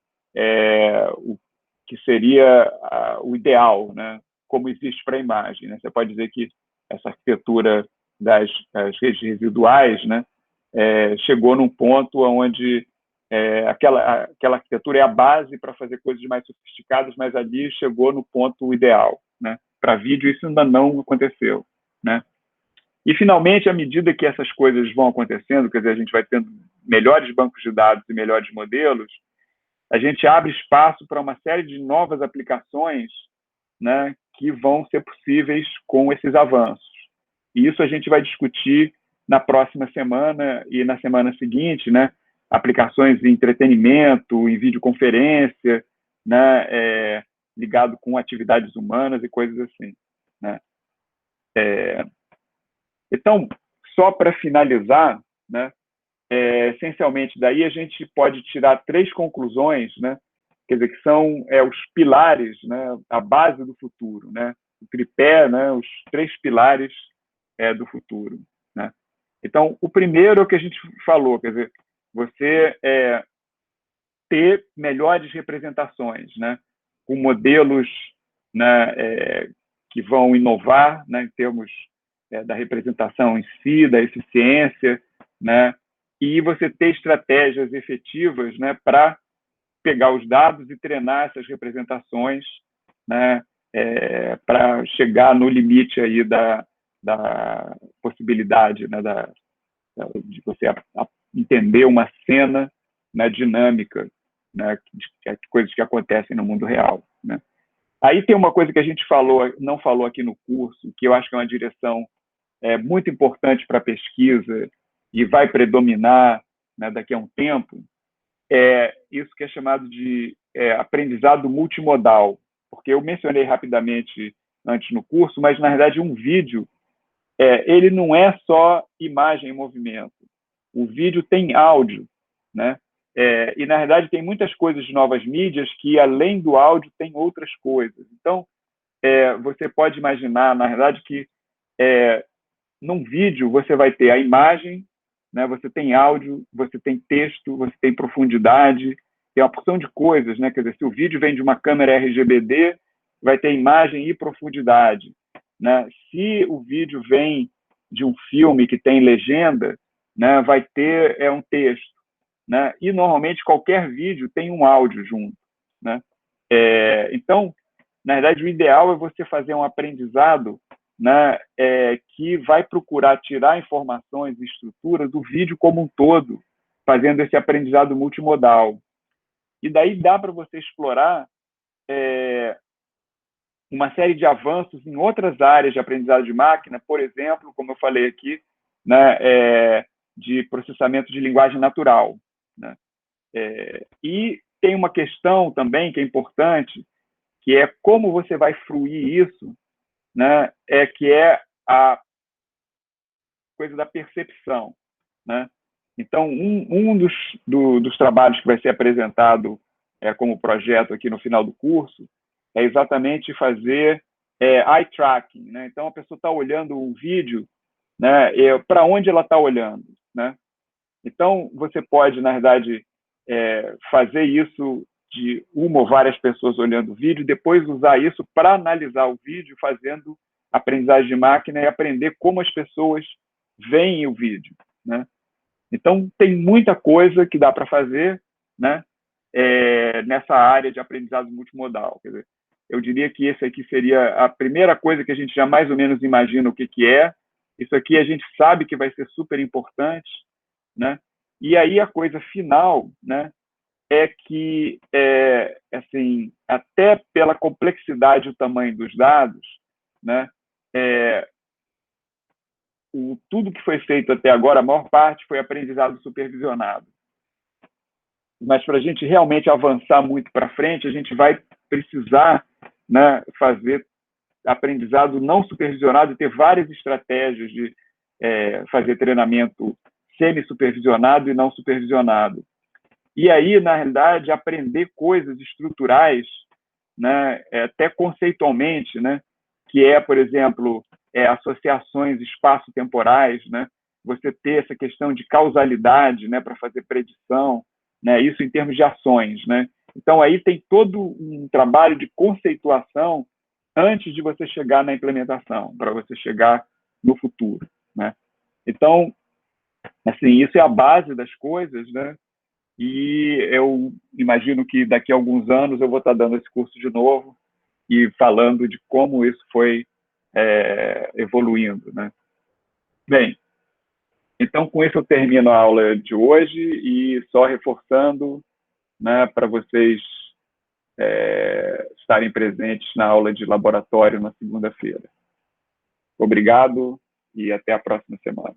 o que seria o ideal, né, como existe para a imagem, né? Você pode dizer que essa arquitetura das redes residuais, né, chegou num ponto onde aquela arquitetura é a base para fazer coisas mais sofisticadas, mas ali chegou no ponto ideal, né? Para vídeo isso ainda não aconteceu, né? E, finalmente, à medida que essas coisas vão acontecendo, quer dizer, a gente vai tendo melhores bancos de dados e melhores modelos, a gente abre espaço para uma série de novas aplicações, né, que vão ser possíveis com esses avanços. E isso a gente vai discutir na próxima semana e na semana seguinte, né? Aplicações em entretenimento, em videoconferência, né, ligado com atividades humanas e coisas assim, né? Então, só para finalizar, né, essencialmente, daí a gente pode tirar 3 conclusões, né, quer dizer, que são os pilares, né, a base do futuro, né, o tripé, né, os 3 pilares do futuro, né? Então, o primeiro é o que a gente falou, quer dizer, você ter melhores representações, né, com modelos, né, que vão inovar, né, em termos da representação em si, da eficiência, né, e você ter estratégias efetivas, né, para pegar os dados e treinar essas representações, né, para chegar no limite aí da possibilidade, né, de você entender uma cena, né, dinâmica, né, de coisas que acontecem no mundo real, né. Aí tem uma coisa que a gente não falou aqui no curso, que eu acho que é uma direção muito importante para a pesquisa e vai predominar, né, daqui a um tempo, é isso que é chamado de aprendizado multimodal, porque eu mencionei rapidamente antes no curso, mas na verdade um vídeo ele não é só imagem em movimento. O vídeo tem áudio, né? E na verdade tem muitas coisas de novas mídias que além do áudio tem outras coisas. Então você pode imaginar, na verdade, que num vídeo você vai ter a imagem, né? Você tem áudio, você tem texto, você tem profundidade, tem uma porção de coisas, né? Quer dizer, se o vídeo vem de uma câmera RGBD, vai ter imagem e profundidade, né? Se o vídeo vem de um filme que tem legenda, né? Vai ter um texto, né? E normalmente qualquer vídeo tem um áudio junto, né? Então, na verdade, o ideal é você fazer um aprendizado, né, que vai procurar tirar informações e estruturas do vídeo como um todo, fazendo esse aprendizado multimodal. E daí dá para você explorar uma série de avanços em outras áreas de aprendizado de máquina, por exemplo, como eu falei aqui, né, de processamento de linguagem natural, né? E tem uma questão também que é importante, que é como você vai fruir isso, né? Que é a coisa da percepção, né? Então, um dos trabalhos que vai ser apresentado como projeto aqui no final do curso é exatamente fazer eye tracking, né? Então, a pessoa está olhando um vídeo, né? Para onde ela está olhando, né? Então, você pode, na verdade, fazer isso de uma ou várias pessoas olhando o vídeo, depois usar isso para analisar o vídeo, fazendo aprendizagem de máquina e aprender como as pessoas veem o vídeo, né? Então, tem muita coisa que dá para fazer, né, nessa área de aprendizado multimodal. Quer dizer, eu diria que esse aqui seria a primeira coisa que a gente já mais ou menos imagina o que é. Isso aqui a gente sabe que vai ser super importante, né? E aí a coisa final, né, é que, assim, até pela complexidade e o tamanho dos dados, né, tudo que foi feito até agora, a maior parte foi aprendizado supervisionado. Mas para a gente realmente avançar muito para frente, a gente vai precisar, né, fazer aprendizado não supervisionado e ter várias estratégias de fazer treinamento semi-supervisionado e não supervisionado. E aí, na realidade, aprender coisas estruturais, né, até conceitualmente, né, que por exemplo, associações espaço-temporais, né, você ter essa questão de causalidade, né, para fazer predição, né, isso em termos de ações, né. Então, aí tem todo um trabalho de conceituação antes de você chegar na implementação, para você chegar no futuro, né. Então, assim, isso é a base das coisas, né, e eu imagino que daqui a alguns anos eu vou estar dando esse curso de novo e falando de como isso foi evoluindo, né? Bem, então com isso eu termino a aula de hoje e só reforçando, né, para vocês estarem presentes na aula de laboratório na segunda-feira. Obrigado e até a próxima semana.